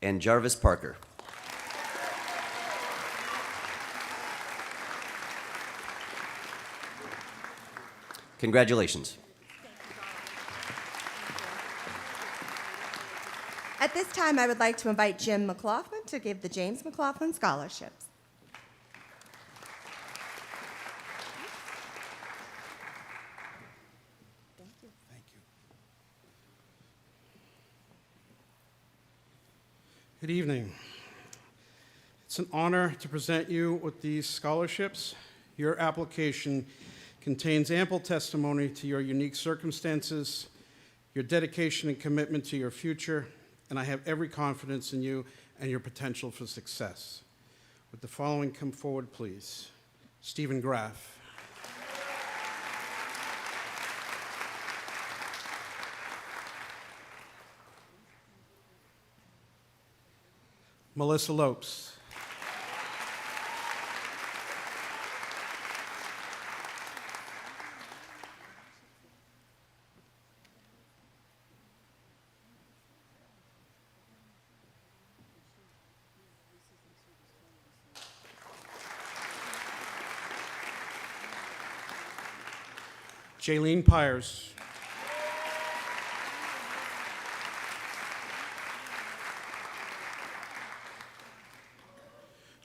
And Jarvis Parker. Congratulations. At this time, I would like to invite Jim McLaughlin to give the James McLaughlin Scholarships. Good evening. It's an honor to present you with these scholarships. Your application contains ample testimony to your unique circumstances, your dedication and commitment to your future, and I have every confidence in you and your potential for success. Would the following come forward, please? Stephen Graff. Melissa Lopes. Jaylene Pyers.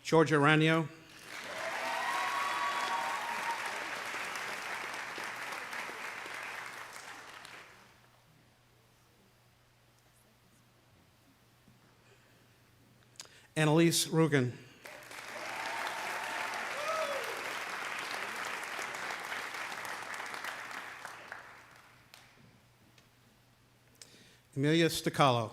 Georgia Ranio. Annalise Rugen. Amelia Sticalo.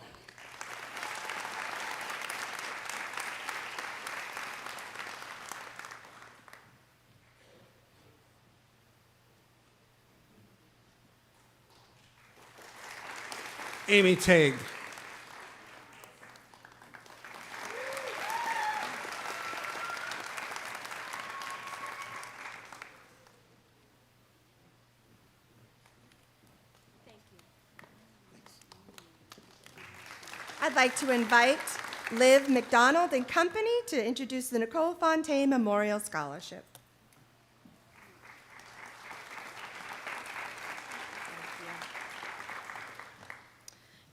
Amy Tague. I'd like to invite Liv McDonald and Company to introduce the Nicole Fontaine Memorial Scholarship.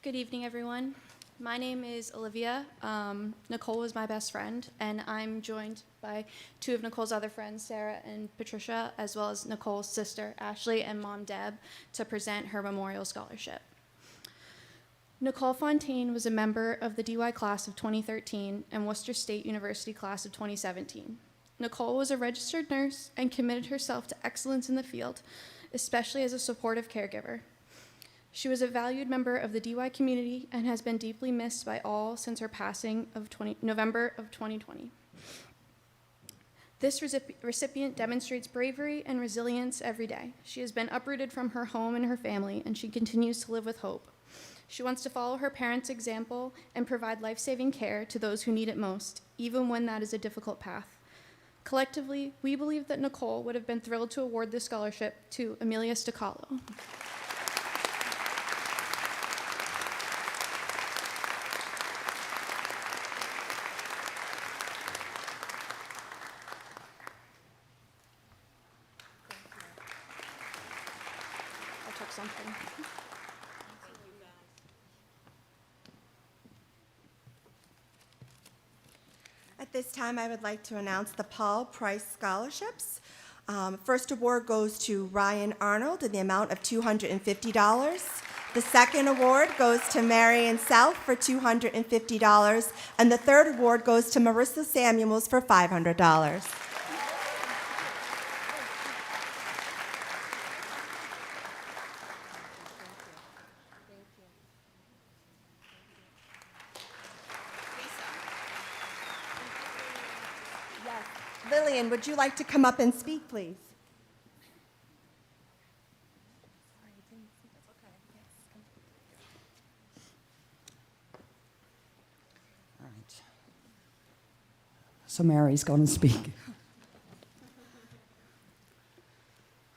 Good evening, everyone. My name is Olivia. Nicole was my best friend, and I'm joined by two of Nicole's other friends, Sarah and Patricia, as well as Nicole's sister, Ashley, and mom, Deb, to present her memorial scholarship. Nicole Fontaine was a member of the DY class of 2013 and Worcester State University class of 2017. Nicole was a registered nurse and committed herself to excellence in the field, especially as a supportive caregiver. She was a valued member of the DY community and has been deeply missed by all since her passing of November of 2020. This recipient demonstrates bravery and resilience every day. She has been uprooted from her home and her family, and she continues to live with hope. She wants to follow her parents' example and provide life-saving care to those who need it most, even when that is a difficult path. Collectively, we believe that Nicole would have been thrilled to award this scholarship to Amelia Stacalo. I took something. At this time, I would like to announce the Paul Price Scholarships. First award goes to Ryan Arnold in the amount of $250. The second award goes to Marion South for $250. And the third award goes to Marissa Samuels for $500. Lillian, would you like to come up and speak, please? All right. So Mary's going to speak.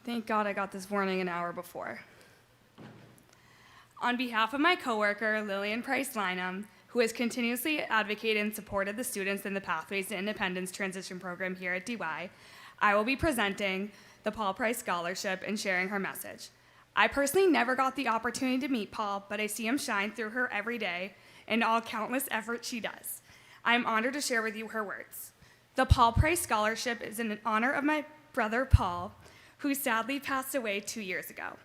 Thank God I got this warning an hour before. On behalf of my coworker, Lillian Price Lynham, who has continuously advocated and supported the students in the Pathways to Independence transition program here at DY, I will be presenting the Paul Price Scholarship and sharing her message. I personally never got the opportunity to meet Paul, but I see him shine through her every day and all countless efforts she does. I am honored to share with you her words. The Paul Price Scholarship is in honor of my brother Paul, who sadly passed away 2 years ago.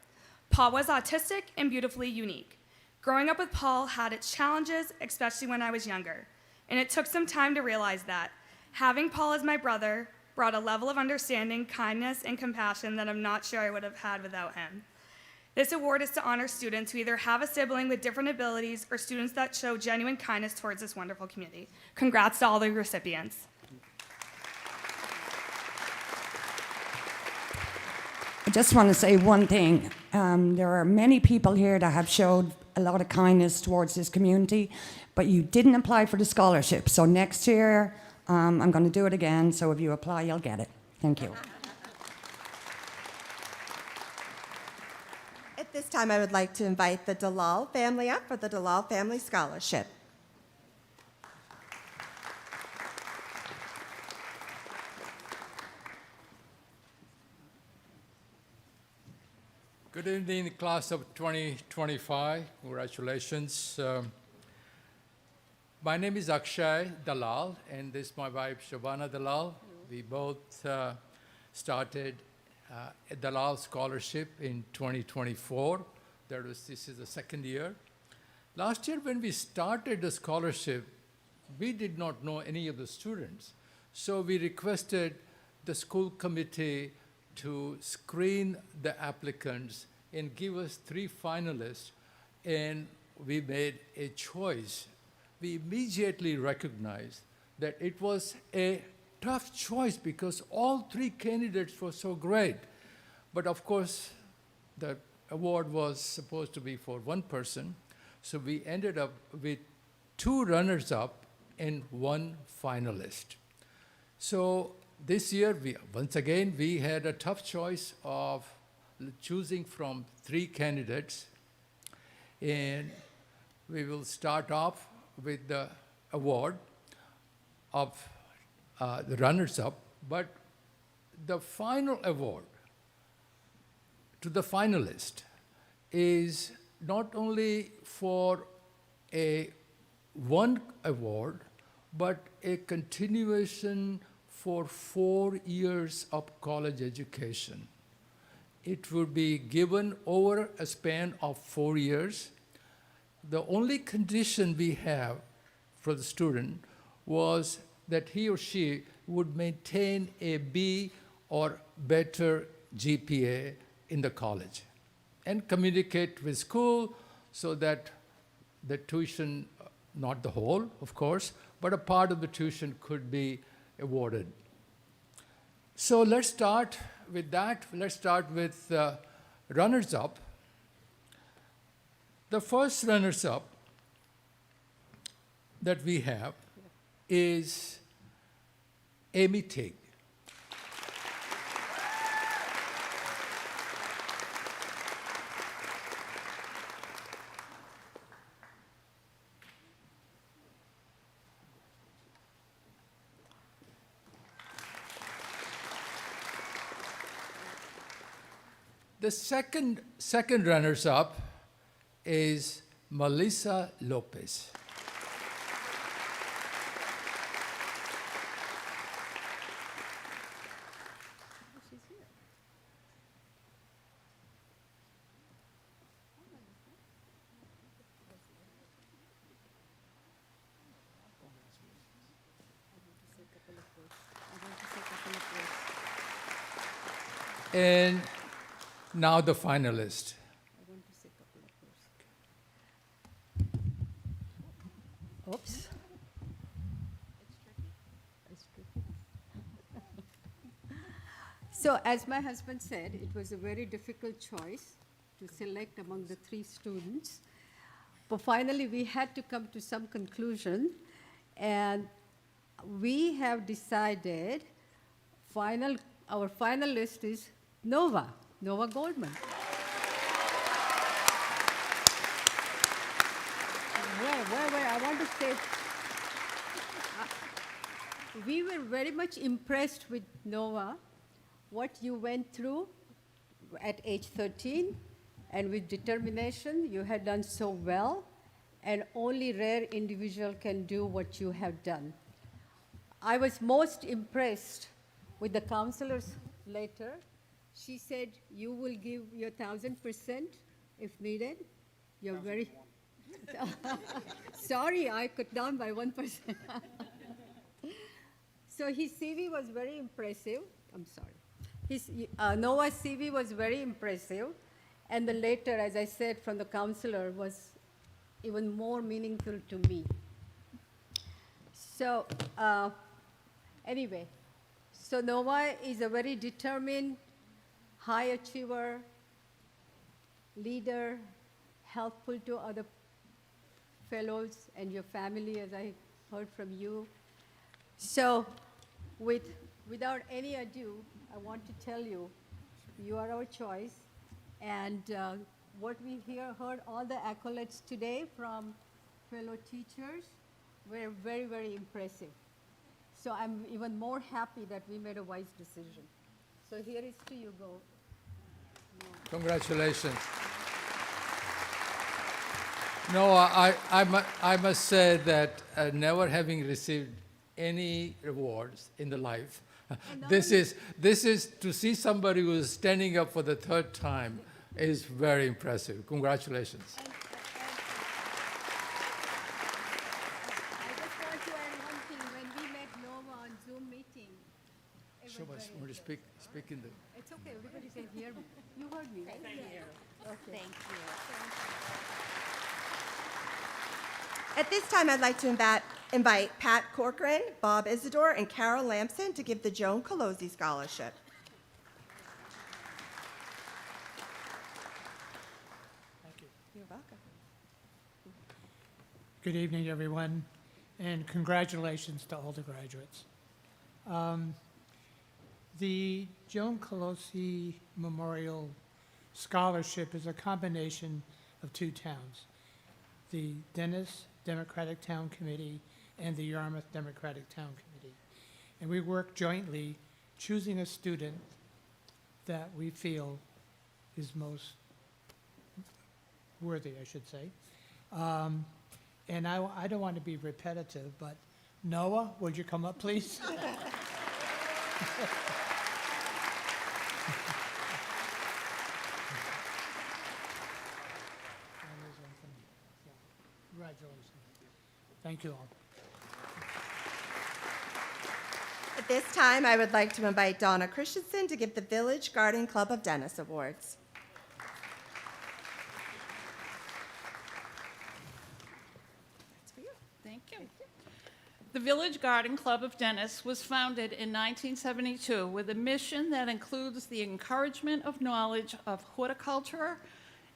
Paul was autistic and beautifully unique. Growing up with Paul had its challenges, especially when I was younger, and it took some time to realize that. Having Paul as my brother brought a level of understanding, kindness, and compassion that I'm not sure I would have had without him. This award is to honor students who either have a sibling with different abilities or students that show genuine kindness towards this wonderful community. Congrats to all the recipients. I just want to say one thing. There are many people here that have showed a lot of kindness towards this community, but you didn't apply for the scholarship. So next year, I'm going to do it again. So if you apply, you'll get it. Thank you. At this time, I would like to invite the Dalal family up for the Dalal Family Scholarship. Good evening, class of 2025. Congratulations. My name is Akshay Dalal, and this is my wife, Shabana Dalal. We both started a Dalal Scholarship in 2024. This is the second year. Last year, when we started the scholarship, we did not know any of the students. So we requested the school committee to screen the applicants and give us 3 finalists, and we made a choice. We immediately recognized that it was a tough choice because all 3 candidates were so great. But of course, the award was supposed to be for one person, so we ended up with 2 runners-up and 1 finalist. So this year, once again, we had a tough choice of choosing from 3 candidates. And we will start off with the award of the runners-up. But the final award to the finalist is not only for a one award, but a continuation for 4 years of college education. It would be given over a span of 4 years. The only condition we have for the student was that he or she would maintain a B or better GPA in the college and communicate with school so that the tuition, not the whole, of course, but a part of the tuition could be awarded. So let's start with that. Let's start with runners-up. The first runners-up that we have is Amy Tig. The second runners-up is Melissa Lopez. And now the finalist. Oops. So as my husband said, it was a very difficult choice to select among the 3 students. But finally, we had to come to some conclusion, and we have decided our final list is Nova Goldman. Wait, I want to say, we were very much impressed with Nova, what you went through at age 13, and with determination, you had done so well, and only rare individual can do what you have done. I was most impressed with the counselor's letter. She said you will give your 1,000% if needed. You're very... Sorry, I cut down by 1%. So his CV was very impressive. I'm sorry. Noah's CV was very impressive. And the letter, as I said, from the counselor was even more meaningful to me. So anyway, so Noah is a very determined, high achiever, leader, helpful to other fellows and your family, as I heard from you. So without any ado, I want to tell you, you are our choice. And what we heard all the accolades today from fellow teachers were very, very impressive. So I'm even more happy that we made a wise decision. So here is to you, go. Congratulations. Noah, I must say that never having received any rewards in the life, this is to see somebody who is standing up for the 3rd time is very impressive. Congratulations. I just want to add one thing. When we met Noah on Zoom meeting, Show us, want to speak in the... It's okay, everybody can hear me. You heard me, right? Thank you. Okay. Thank you. At this time, I'd like to invite Pat Corcoran, Bob Isidore, and Carol Lamson to give the Joan Colosi Scholarship. Thank you. You're welcome. Good evening, everyone, and congratulations to all the graduates. The Joan Colosi Memorial Scholarship is a combination of 2 towns, the Dennis Democratic Town Committee and the Yarmouth Democratic Town Committee. And we work jointly, choosing a student that we feel is most worthy, I should say. And I don't want to be repetitive, but Noah, would you come up, please? Congratulations. Thank you all. At this time, I would like to invite Donna Christensen to give the Village Garden Club of Dennis Awards. That's for you. Thank you. The Village Garden Club of Dennis was founded in 1972 with a mission that includes the encouragement of knowledge of horticulture,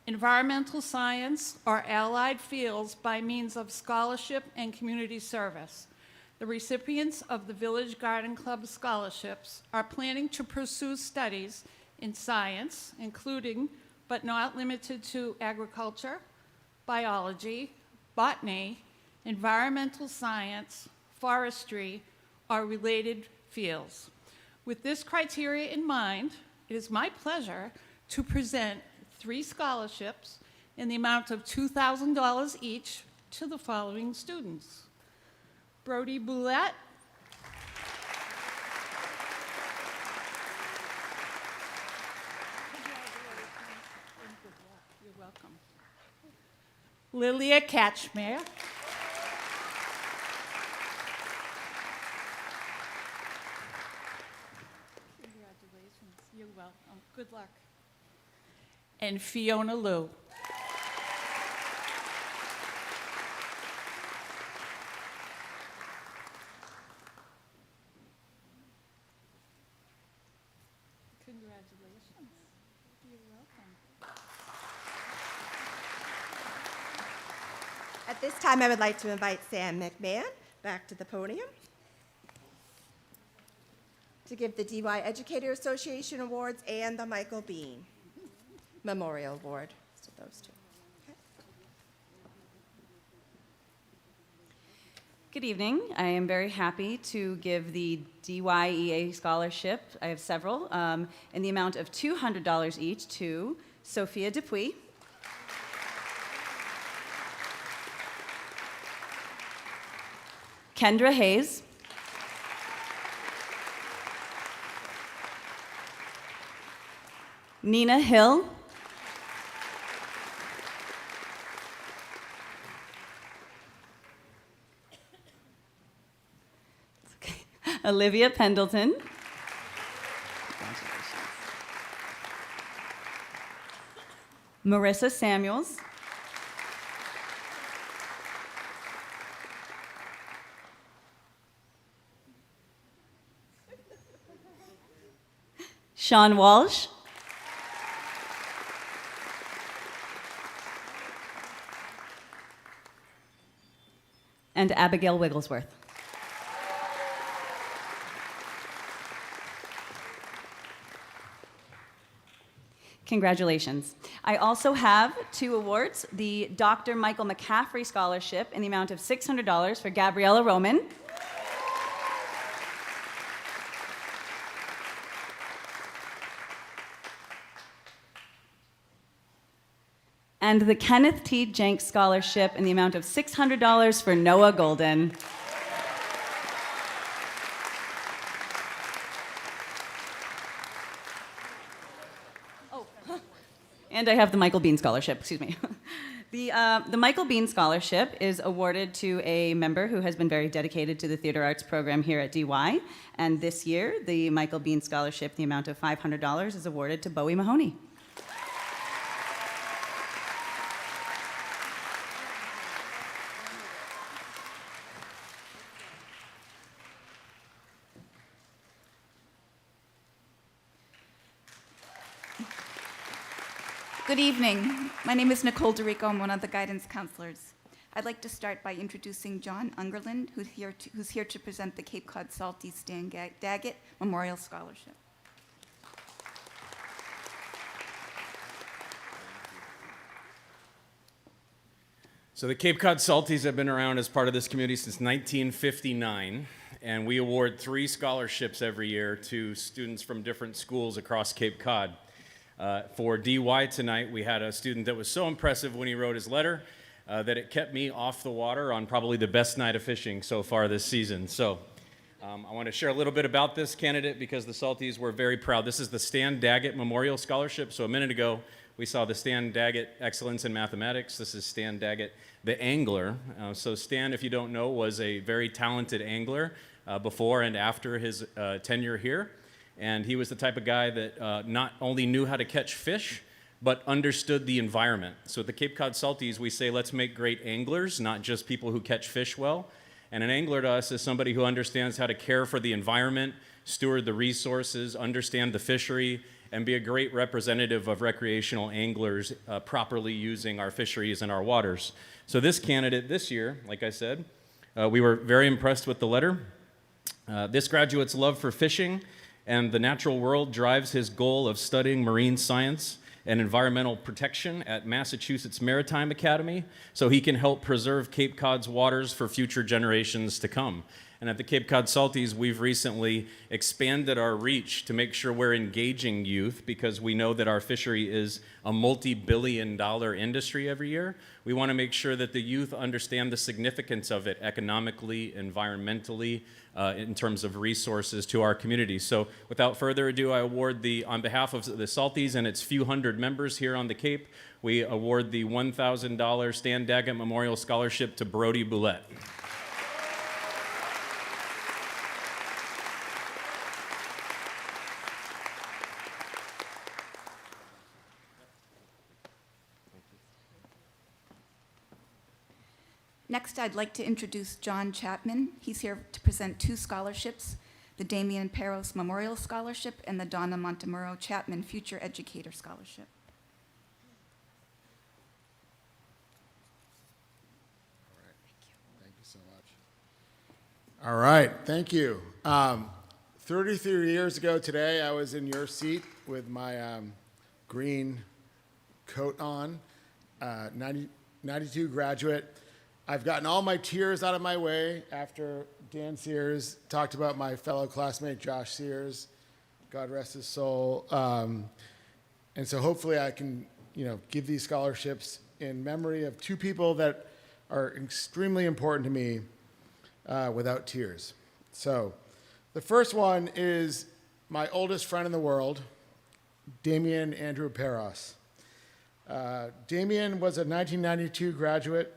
environmental science, or allied fields by means of scholarship and community service. The recipients of the Village Garden Club scholarships are planning to pursue studies in science, including but not limited to agriculture, biology, botany, environmental science, forestry, or related fields. With this criteria in mind, it is my pleasure to present 3 scholarships in the amount of $2,000 each to the following students. Brody Boulette, you're welcome. Lilia Katchmere, congratulations, you're welcome, good luck. And Fiona Liu. Congratulations. You're welcome. At this time, I would like to invite Sam McMahon back to the podium to give the DY Educator Association Awards and the Michael Bean Memorial Award. So those two. Okay. Good evening. I am very happy to give the DYEA scholarship, I have several, in the amount of $200 each to Sophia Dupuis, Kendra Hayes, Nina Hill, Olivia Pendleton, Marissa Samuels, Sean Walsh, and Abigail Wigglesworth. Congratulations. I also have 2 awards, the Dr. Michael McCaffrey Scholarship in the amount of $600 for Gabriella Roman, and the Kenneth T. Jenks Scholarship in the amount of $600 for Noah Golden. And I have the Michael Bean Scholarship, excuse me. The Michael Bean Scholarship is awarded to a member who has been very dedicated to the theater arts program here at DY. And this year, the Michael Bean Scholarship, the amount of $500, is awarded to Bowie Mahoney. Good evening. My name is Nicole DeRico. I'm one of the guidance counselors. I'd like to start by introducing John Ungerland, who's here to present the Cape Cod Salty Stan Daggett Memorial Scholarship. So the Cape Cod Salties have been around as part of this community since 1959, and we award 3 scholarships every year to students from different schools across Cape Cod. For DY tonight, we had a student that was so impressive when he wrote his letter that it kept me off the water on probably the best night of fishing so far this season. So I want to share a little bit about this candidate because the Salties were very proud. This is the Stan Daggett Memorial Scholarship. So a minute ago, we saw the Stan Daggett Excellence in Mathematics. This is Stan Daggett, the angler. So Stan, if you don't know, was a very talented angler before and after his tenure here. And he was the type of guy that not only knew how to catch fish, but understood the environment. So at the Cape Cod Salties, we say, let's make great anglers, not just people who catch fish well. And an angler to us is somebody who understands how to care for the environment, steward the resources, understand the fishery, and be a great representative of recreational anglers properly using our fisheries and our waters. So this candidate this year, like I said, we were very impressed with the letter. This graduate's love for fishing and the natural world drives his goal of studying marine science and environmental protection at Massachusetts Maritime Academy so he can help preserve Cape Cod's waters for future generations to come. And at the Cape Cod Salties, we've recently expanded our reach to make sure we're engaging youth because we know that our fishery is a multi-billion-dollar industry every year. We want to make sure that the youth understand the significance of it economically, environmentally, in terms of resources to our community. So without further ado, I award on behalf of the Salties and its few hundred members here on the Cape, we award the $1,000 Stan Daggett Memorial Scholarship to Brody Boulette. Next, I'd like to introduce John Chapman. He's here to present 2 scholarships, the Damian Peros Memorial Scholarship and the Donna Montemuro Chapman Future Educator Scholarship. Thank you so much. All right, thank you. 33 years ago today, I was in your seat with my green coat on, 92 graduate. I've gotten all my tears out of my way after Dan Sears talked about my fellow classmate, Josh Sears, God rest his soul. And so hopefully I can, give these scholarships in memory of 2 people that are extremely important to me without tears. So the first one is my oldest friend in the world, Damian Andrew Peros. Damian was a 1992 graduate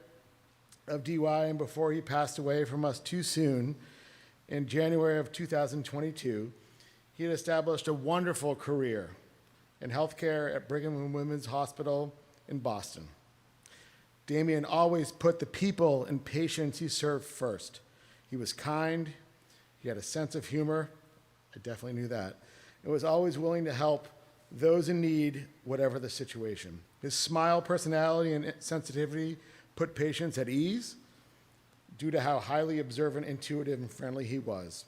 of DY, and before he passed away from us too soon, in January of 2022, he had established a wonderful career in healthcare at Brigham and Women's Hospital in Boston. Damian always put the people and patients he served first. He was kind, he had a sense of humor, I definitely knew that, and was always willing to help those in need, whatever the situation. His smile, personality, and sensitivity put patients at ease due to how highly observant, intuitive, and friendly he was.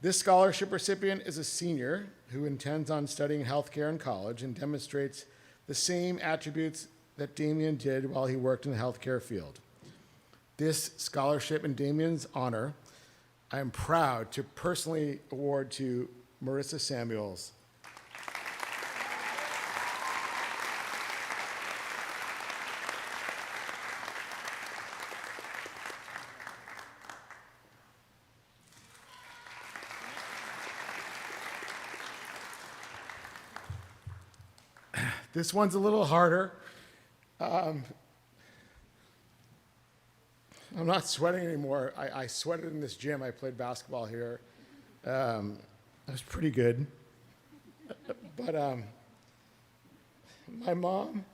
This scholarship recipient is a senior who intends on studying healthcare in college and demonstrates the same attributes that Damian did while he worked in the healthcare field. This scholarship in Damian's honor, I am proud to personally award to Marissa Samuels. This one's a little harder. I'm not sweating anymore. I sweated in this gym. I played basketball here. I was pretty good. But my mom,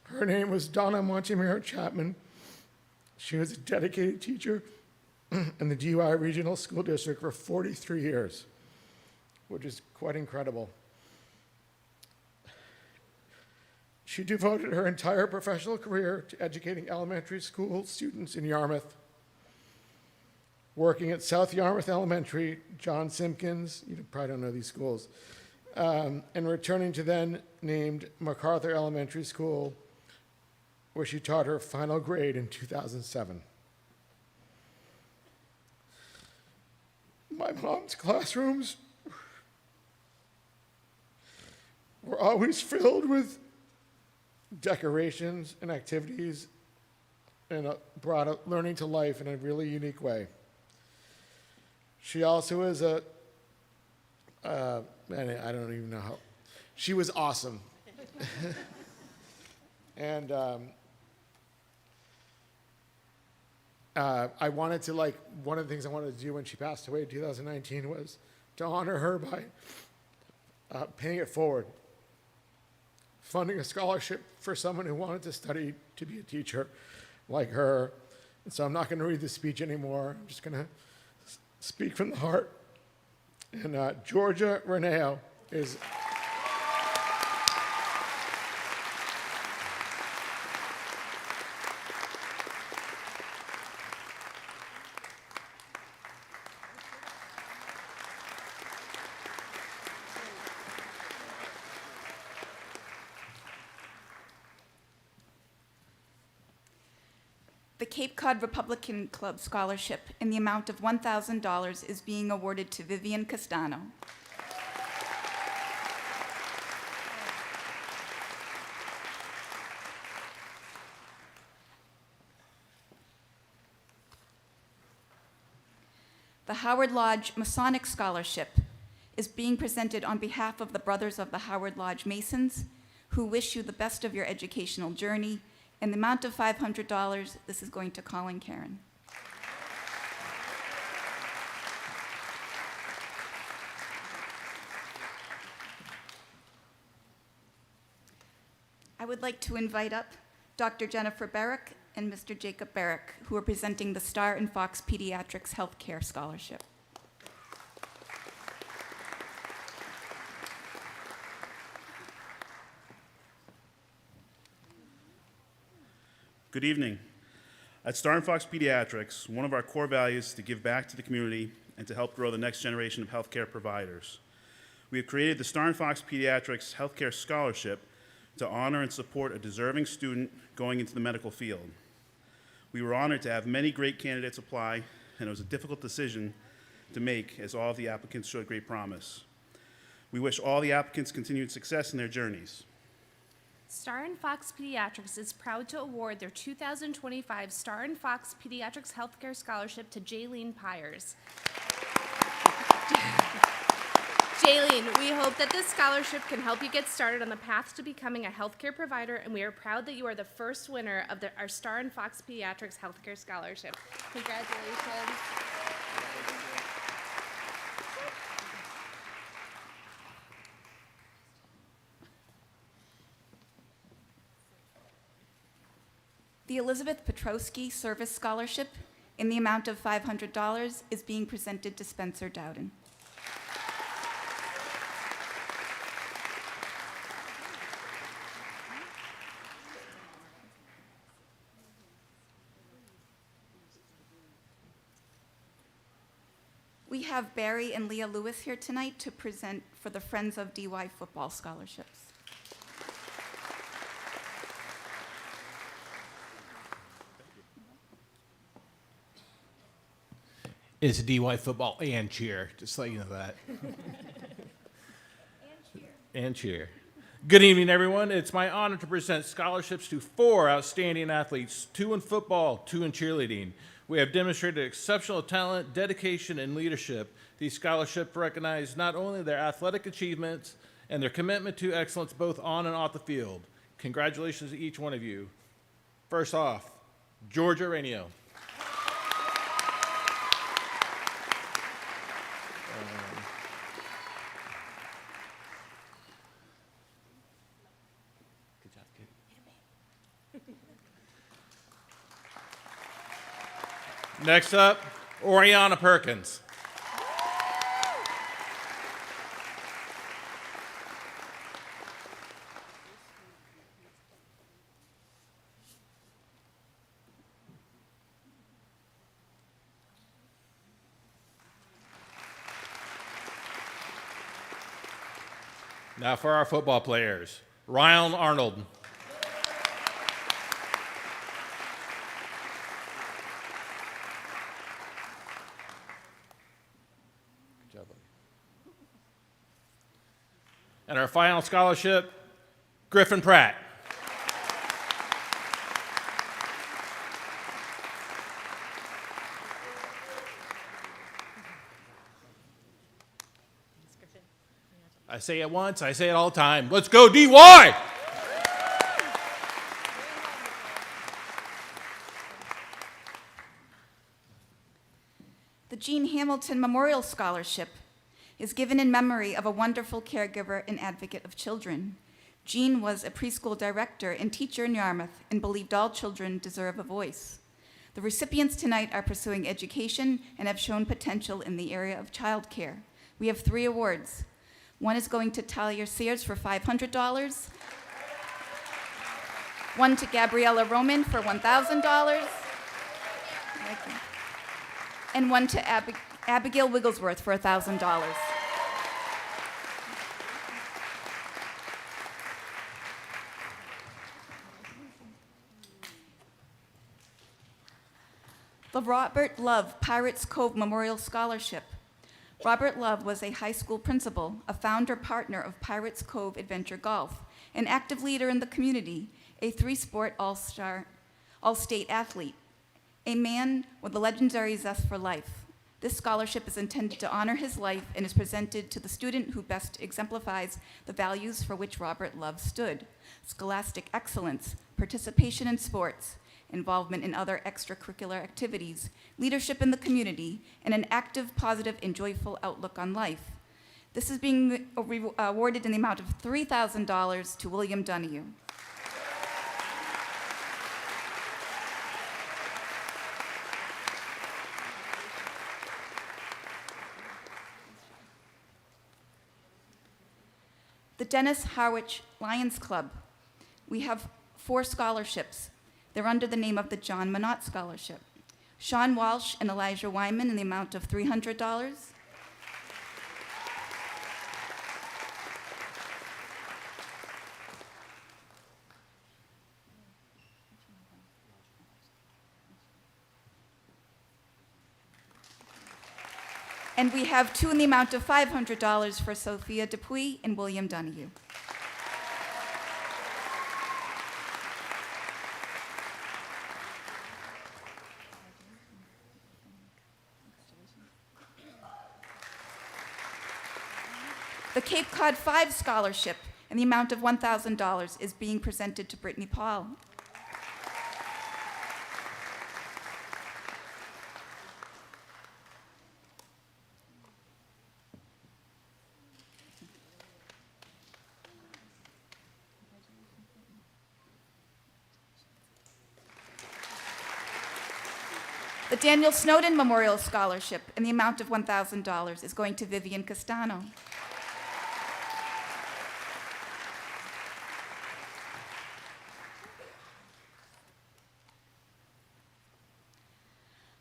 her name was Donna Montemuro Chapman. She was a dedicated teacher in the DY Regional School District for 43 years, which is quite incredible. She devoted her entire professional career to educating elementary school students in Yarmouth, working at South Yarmouth Elementary, John Simpkins, you probably don't know these schools, and returning to then named MacArthur Elementary School, where she taught her final grade in 2007. My mom's classrooms were always filled with decorations and activities and brought learning to life in a really unique way. She also is I don't even know how, she was awesome. And I wanted to, one of the things I wanted to do when she passed away in 2019 was to honor her by paying it forward, funding a scholarship for someone who wanted to study to be a teacher like her. And so I'm not going to read the speech anymore. I'm just going to speak from the heart. And Georgia Reneo is... The Cape Cod Republican Club Scholarship in the amount of $1,000 is being awarded to Vivian Castano. The Howard Lodge Masonic Scholarship is being presented on behalf of the Brothers of the Howard Lodge Masons, who wish you the best of your educational journey. In the amount of $500, this is going to Colin Karen. I would like to invite up Dr. Jennifer Barrick and Mr. Jacob Barrick, who are presenting the Star and Fox Pediatrics Healthcare Scholarship. Good evening. At Star and Fox Pediatrics, one of our core values is to give back to the community and to help grow the next generation of healthcare providers. We have created the Star and Fox Pediatrics Healthcare Scholarship to honor and support a deserving student going into the medical field. We were honored to have many great candidates apply, and it was a difficult decision to make as all of the applicants showed great promise. We wish all the applicants continued success in their journeys. Star and Fox Pediatrics is proud to award their 2025 Star and Fox Pediatrics Healthcare Scholarship to Jaylene Pyers. Jaylene, we hope that this scholarship can help you get started on the path to becoming a healthcare provider, and we are proud that you are the first winner of our Star and Fox Pediatrics Healthcare Scholarship. Congratulations. The Elizabeth Petrosky Service Scholarship in the amount of $500 is being presented to Spencer Dowden. We have Barry and Leah Lewis here tonight to present for the Friends of DY Football Scholarships. It's DY football and cheer, just so you know that. And cheer. Good evening, everyone. It's my honor to present scholarships to 4 outstanding athletes, 2 in football, 2 in cheerleading. We have demonstrated exceptional talent, dedication, and leadership. These scholarships recognize not only their athletic achievements and their commitment to excellence both on and off the field. Congratulations to each one of you. First off, Georgia Rainio. Next up, Oriana Perkins. Now for our football players, Ryan Arnold. And our final scholarship, Griffin Pratt. say it once, I say it all the time. Let's go DY! The Jean Hamilton Memorial Scholarship is given in memory of a wonderful caregiver and advocate of children. Jean was a preschool director and teacher in Yarmouth and believed all children deserve a voice. The recipients tonight are pursuing education and have shown potential in the area of childcare. We have 3 awards. One is going to Talia Sears for $500, one to Gabriella Roman for $1,000, and one to Abigail Wigglesworth for $1,000. The Robert Love Pirates Cove Memorial Scholarship. Robert Love was a high school principal, a founder partner of Pirates Cove Adventure Golf, an active leader in the community, a 3-sport all-state athlete, a man with a legendary zest for life. This scholarship is intended to honor his life and is presented to the student who best exemplifies the values for which Robert Love stood: scholastic excellence, participation in sports, involvement in other extracurricular activities, leadership in the community, and an active, positive, and joyful outlook on life. This is being awarded in the amount of $3,000 to William Donahue. The Dennis Harwich Lions Club. We have 4 scholarships. They're under the name of the John Minot Scholarship. Sean Walsh and Elijah Wyman in the amount of $300. And we have 2 in the amount of $500 for Sophia Dupuy and William Donahue. The Cape Cod 5 Scholarship in the amount of $1,000 is being presented to Brittany Paul. The Daniel Snowden Memorial Scholarship in the amount of $1,000 is going to Vivian Castano.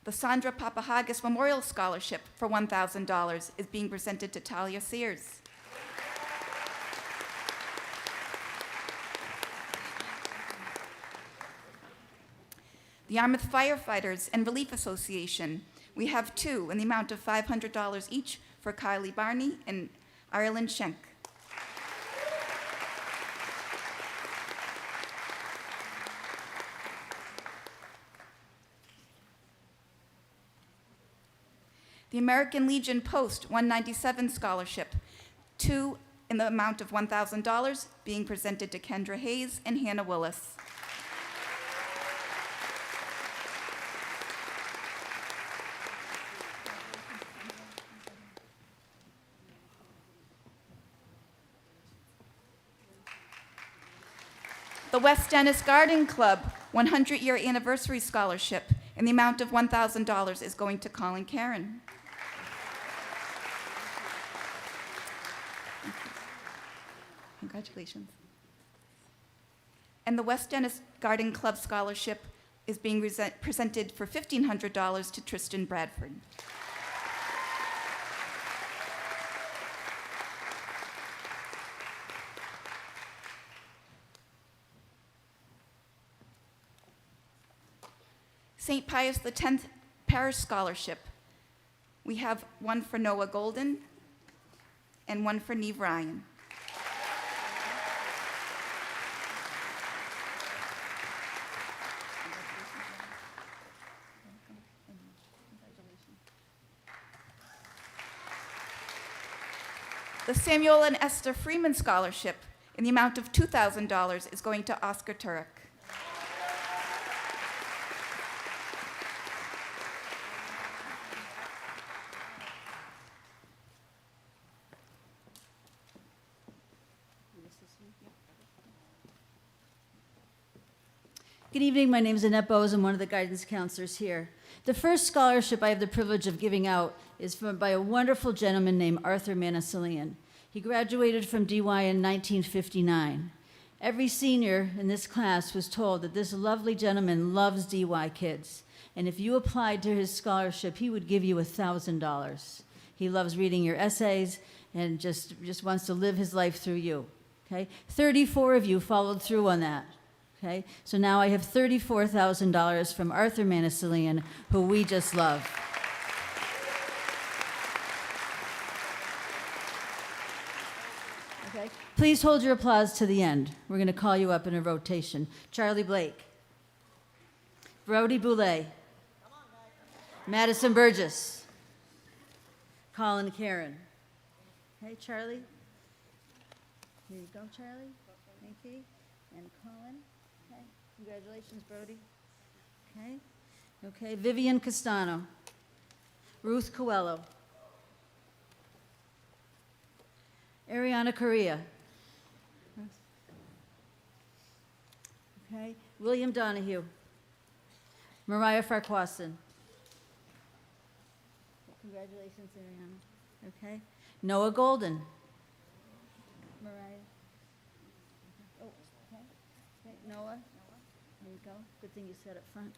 The Sandra Papahagas Memorial Scholarship for $1,000 is being presented to Talia Sears. The Yarmouth Firefighters and Relief Association. We have 2 in the amount of $500 each for Kylie Barney and Ireland Schenk. The American Legion Post 197 Scholarship, 2 in the amount of $1,000 being presented to Kendra Hayes and Hannah Willis. The West Dennis Garden Club 100-year anniversary scholarship in the amount of $1,000 is going to Colin Karen. Congratulations. And the West Dennis Garden Club Scholarship is being presented for $1,500 to Tristan Bradford. St. Pius X Parish Scholarship. We have one for Noah Golden and one for Neve Ryan. The The Samuel and Esther Freeman Scholarship in the amount of $2,000 is going to Oscar Turek. Good evening. My name is Annette Bowes. I'm one of the guidance counselors here. The first scholarship I have the privilege of giving out is by a wonderful gentleman named Arthur Maniselian. He graduated from DY in 1959. Every senior in this class was told that this lovely gentleman loves DY kids, and if you applied to his scholarship, he would give you $1,000. He loves reading your essays and just wants to live his life through you. Okay? 34 of you followed through on that. Okay, so now I have $34,000 from Arthur Maniselian, who we just love. Okay, please hold your applause to the end. We're going to call you up in a rotation. Charlie Blake, Brody Boulay, Madison Burgess, Colin Karen. Okay, Charlie. Here you go, Charlie. Thank you. And Colin. Okay, congratulations, Brody. Okay, okay, Vivian Castano, Ruth Coelho, Ariana Correa. Okay, William Donahue, Mariah Farquharson. Congratulations, Ariana. Okay, Noah Golden. Mariah. Oh, okay. Okay, Noah. There you go. Good thing you sat up front.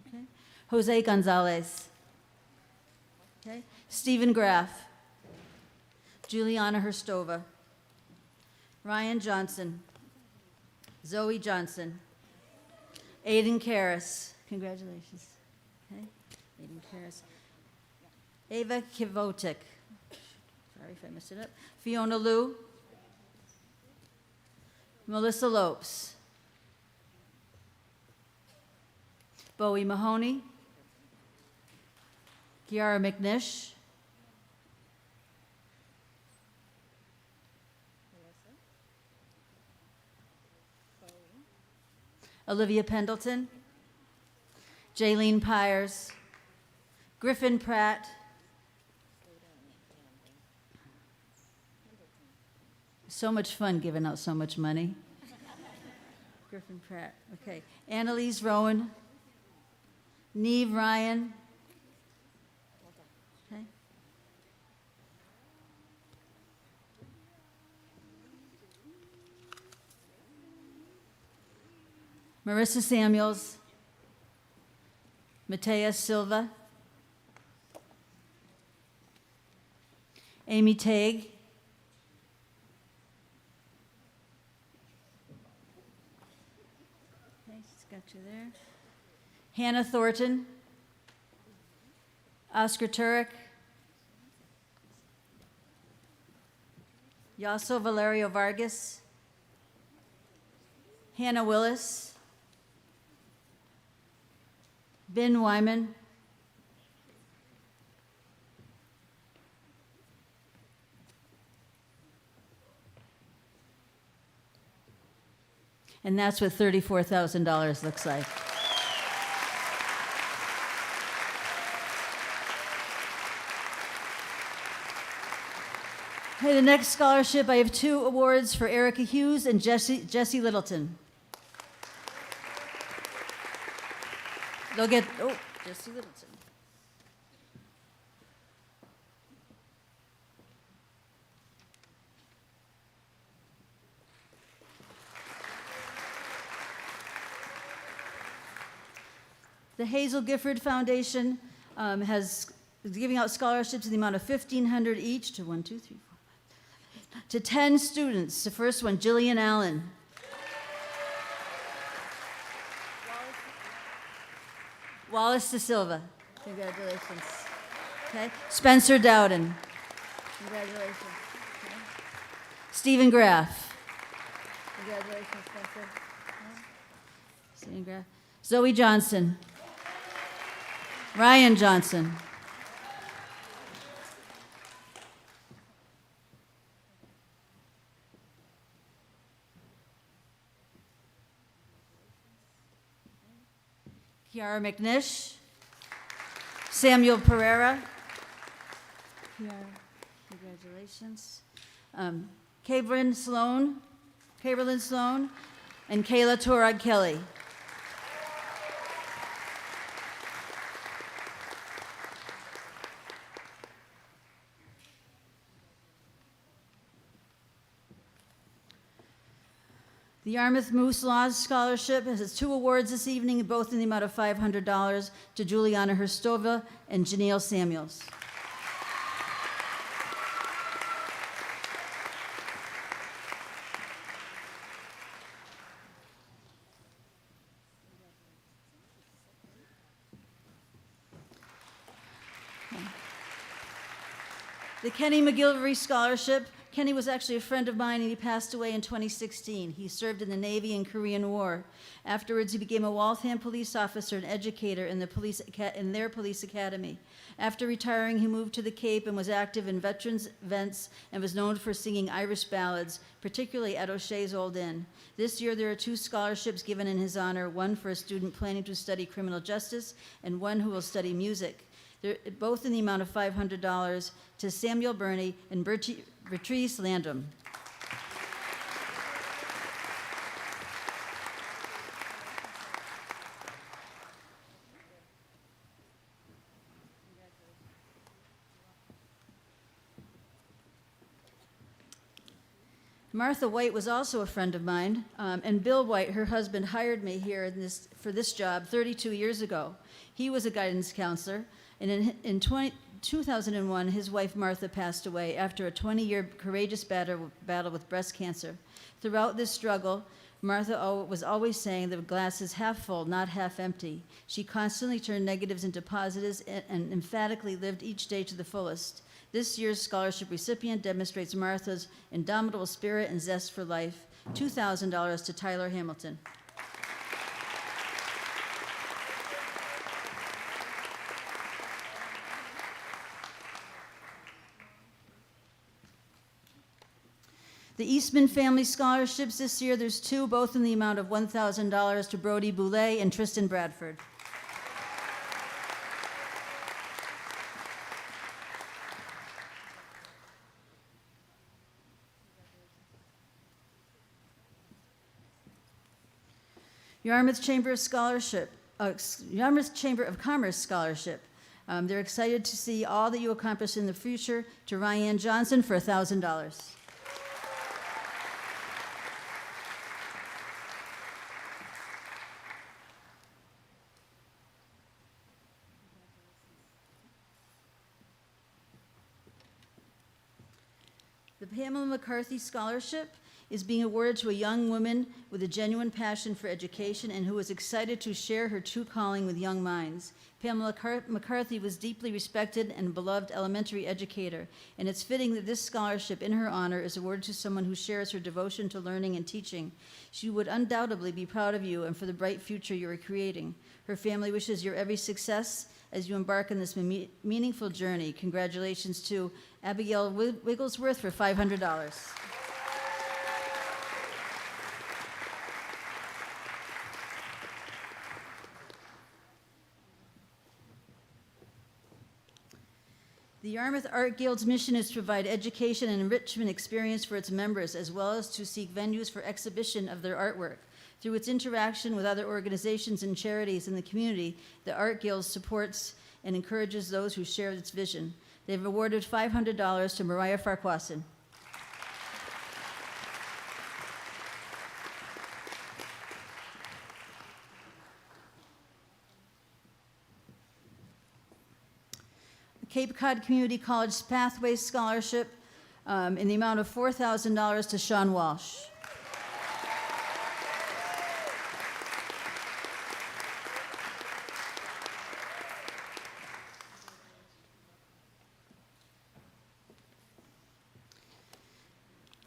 Okay. Jose Gonzalez. Okay. Stephen Graff. Juliana Herstova. Ryan Johnson. Zoe Johnson. Aiden Karras. Congratulations. Okay. Aiden Karras. Ava Kivotic. Sorry if I messed it up. Fiona Liu. Melissa Lopes. Bowie Mahoney. Kiara McNish. Olivia Pendleton. Jaylene Pyers. Griffin Pratt. So much fun giving out so much money. Griffin Pratt. Okay. Annalise Rowan. Neve Ryan. Okay. Marissa Samuels. Matea Silva. Amy Tague. Got you there. Hannah Thornton. Oscar Turek. Yaso Valerio Vargas. Hannah Willis. Ben Wyman. And that's what $34,000 looks like. Okay, the next scholarship, I have 2 awards for Erica Hughes and Jesse Littleton. They'll get, Jesse Littleton. The Hazel Gifford Foundation is giving out scholarships in the amount of $1,500 each to 1, 2, 3, 4, 5, to 10 students. The first one, Jillian Allen. Wallace De Silva. Congratulations. Okay. Spencer Dowden. Congratulations. Okay. Stephen Graff. Congratulations, Spencer. Okay. Stephen Graff. Zoe Johnson. Ryan Johnson. Kiara McNish, Samuel Pereira. Kiara, congratulations. Kaylin Sloan, and Kayla Torag Kelly. The Yarmouth Moose Laws Scholarship has 2 awards this evening, both in the amount of $500 to Juliana Herstova and Janelle Samuels. The Kenny McGilvery Scholarship. Kenny was actually a friend of mine, and he passed away in 2016. He served in the Navy and Korean War. Afterwards, he became a Waltham police officer and educator in their police academy. After retiring, he moved to the Cape and was active in veterans events and was known for singing Irish ballads, particularly at O'Shea's Old Inn. This year, there are 2 scholarships given in his honor, one for a student planning to study criminal justice and one who will study music. They're both in the amount of $500 to Samuel Burney and Bertrice Landrum. Martha White was also a friend of mine, and Bill White, her husband, hired me here for this job 32 years ago. He was a guidance counselor, and in 2001, his wife Martha passed away after a 20-year courageous battle with breast cancer. Throughout this struggle, Martha was always saying the glass is half full, not half empty. She constantly turned negatives into positives and emphatically lived each day to the fullest. This year's scholarship recipient demonstrates Martha's indomitable spirit and zest for life. $2,000 to Tyler Hamilton. The Eastman Family Scholarships this year, there's 2, both in the amount of $1,000 to Brody Boulay and Tristan Bradford. Yarmouth Chamber of Commerce Scholarship. They're excited to see all that you accomplish in the future. To Ryan Johnson for $1,000. The Pamela McCarthy Scholarship is being awarded to a young woman with a genuine passion for education and who is excited to share her true calling with young minds. Pamela McCarthy was deeply respected and beloved elementary educator, and it's fitting that this scholarship in her honor is awarded to someone who shares her devotion to learning and teaching. She would undoubtedly be proud of you and for the bright future you are creating. Her family wishes you every success as you embark on this meaningful journey. Congratulations to Abigail Wigglesworth for $500. The Yarmouth Art Guild's mission is to provide education and enrichment experience for its members, as well as to seek venues for exhibition of their artwork. Through its interaction with other organizations and charities in the community, the Art Guild supports and encourages those who share its vision. They've awarded $500 to Mariah Farquharson. Cape Cod Community College Pathways Scholarship in the amount of $4,000 to Sean Walsh.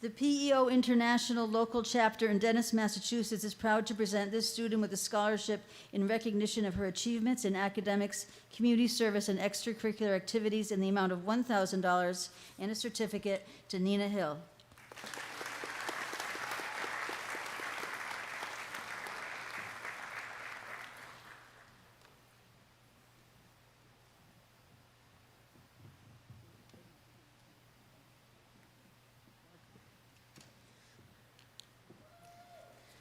The PEO International Local Chapter in Dennis, Massachusetts is proud to present this student with a scholarship in recognition of her achievements in academics, community service, and extracurricular activities in the amount of $1,000 and a certificate to Nina Hill.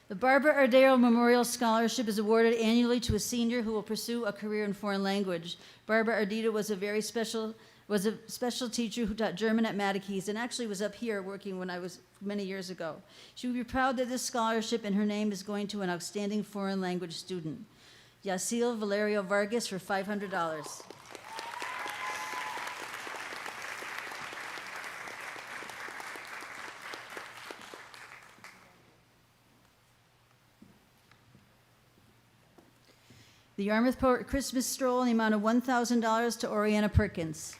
The Barbara Ardero Memorial Scholarship is awarded annually to a senior who will pursue a career in foreign language. Barbara Ardito was a special teacher who taught German at Mattakese and actually was up here working when I was many years ago. She will be proud that this scholarship in her name is going to an outstanding foreign language student. Yacil Valerio Vargas for $500. The Yarmouth Poet Christmas Stroll in the amount of $1,000 to Oriana Perkins.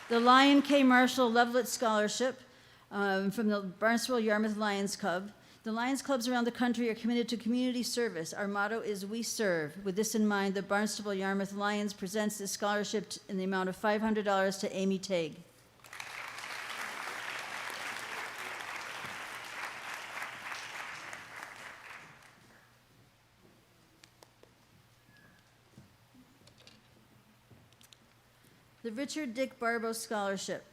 The Lion K. Marshall Lovelet Scholarship from the Barnstable Yarmouth Lions Club. The Lions Clubs around the country are committed to community service. Our motto is We Serve. With this in mind, the Barnstable Yarmouth Lions presents this scholarship in the amount of $500 to Amy Tague. The Richard Dick Barbo Scholarship.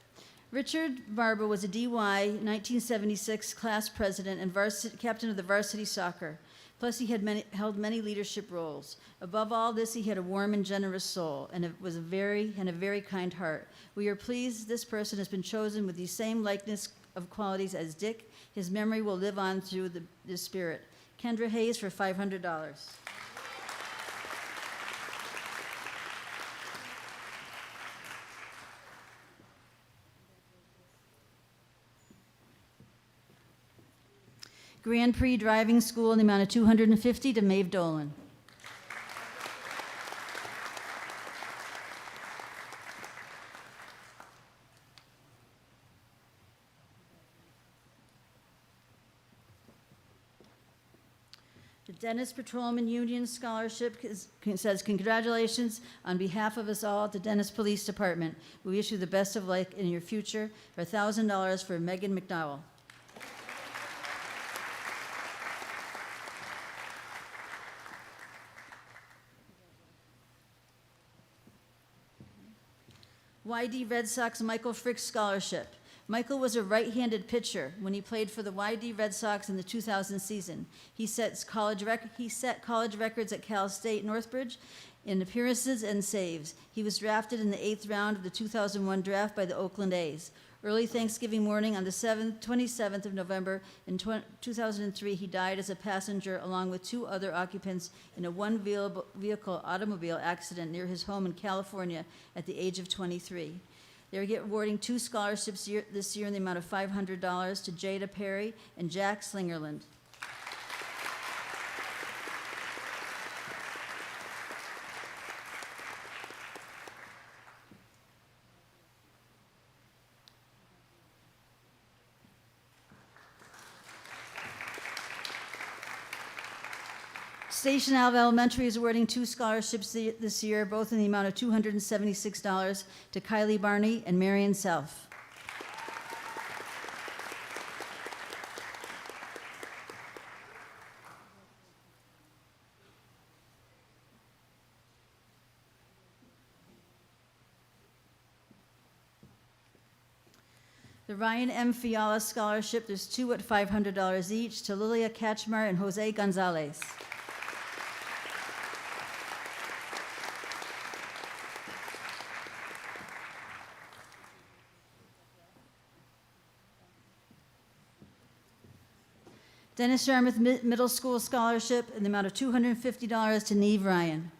Richard Barbo was a DY 1976 class president and captain of the varsity soccer. Plus, he had held many leadership roles. Above all this, he had a warm and generous soul and a very kind heart. We are pleased this person has been chosen with the same likeness of qualities as Dick. His memory will live on through the spirit. Kendra Hayes for $500. Grand Prix Driving School in the amount of $250 to Maeve Dolan. The Dennis Patrolman Union Scholarship says, congratulations on behalf of us all at the Dennis Police Department. We wish you the best of luck in your future. For $1,000 for Megan McDowell. YD Red Sox Michael Frick Scholarship. Michael was a right-handed pitcher when he played for the YD Red Sox in the 2000 season. He set college records at Cal State Northbridge in appearances and saves. He was drafted in the 8th round of the 2001 draft by the Oakland A's. Early Thanksgiving morning on the 27th of November in 2003, he died as a passenger along with 2 other occupants in a one-vehicle automobile accident near his home in California at the age of 23. They're awarding 2 scholarships this year in the amount of $500 to Jada Perry and Jack Slingerland. Station Ave Elementary is awarding 2 scholarships this year, both in the amount of $276 to Kylie Barney and Marion Self. The Ryan M. Fiala Scholarship, there's 2 at $500 each to Lilia Kachmar and Jose Gonzalez. Dennis Yarmouth Middle School Scholarship in the amount of $250 to Neve Ryan.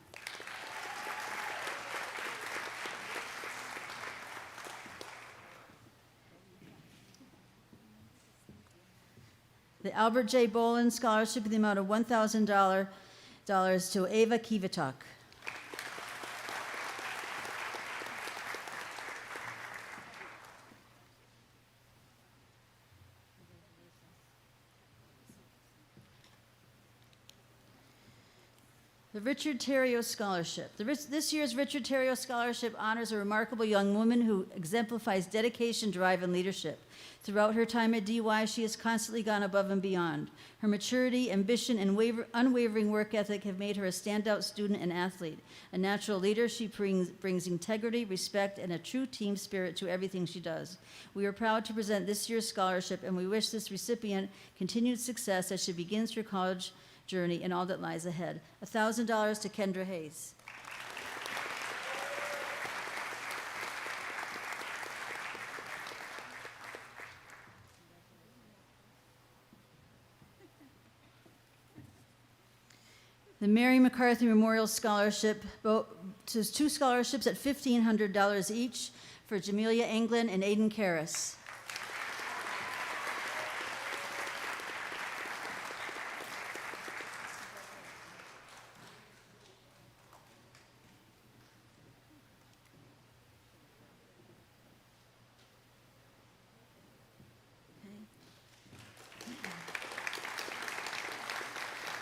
The Albert J. Bolin Scholarship in the amount of $1,000 to Ava Kivitok. The Richard Terrio Scholarship. This year's Richard Terrio Scholarship honors a remarkable young woman who exemplifies dedication, drive, and leadership. Throughout her time at DY, she has constantly gone above and beyond. Her maturity, ambition, and unwavering work ethic have made her a standout student and athlete. A natural leader, she brings integrity, respect, and a true team spirit to everything she does. We are proud to present this year's scholarship, and we wish this recipient continued success as she begins her college journey and all that lies ahead. $1,000 to Kendra Hayes. The Mary McCarthy Memorial Scholarship, two scholarships at $1,500 each for Jamelia Anglin and Aiden Karras.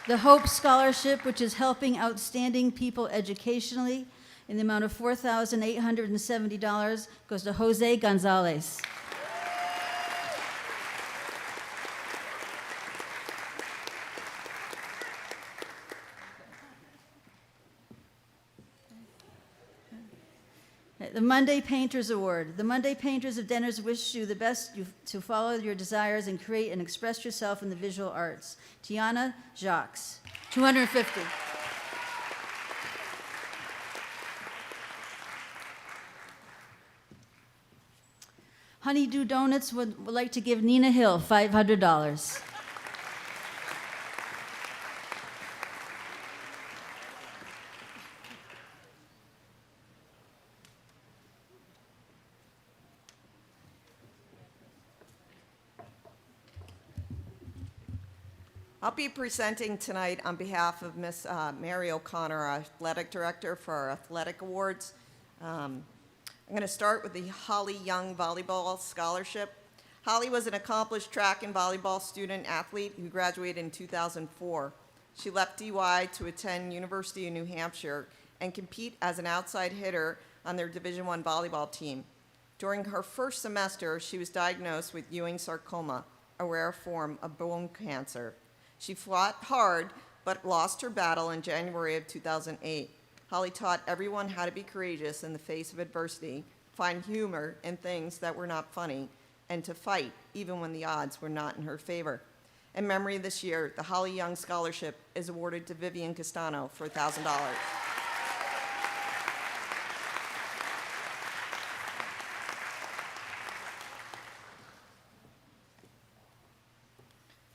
The Hope Scholarship, which is helping outstanding people educationally, in the amount of $4,870, goes to Jose Gonzalez. The Monday Painters Award. The Monday Painters of Dennis wish you the best to follow your desires and create and express yourself in the visual arts. Tiana Jacques, $250. Honeydew Donuts would like to give Nina Hill $500. I'll be presenting tonight on behalf of Miss Mary O'Connor, our athletic director for our athletic awards. I'm going to start with the Holly Young Volleyball Scholarship. Holly was an accomplished track and volleyball student athlete who graduated in 2004. She left DY to attend University of New Hampshire and compete as an outside hitter on their Division I volleyball team. During her first semester, she was diagnosed with Ewing sarcoma, a rare form of bone cancer. She fought hard, but lost her battle in January of 2008. Holly taught everyone how to be courageous in the face of adversity, find humor in things that were not funny, and to fight even when the odds were not in her favor. In memory of this year, the Holly Young Scholarship is awarded to Vivian Castano for $1,000.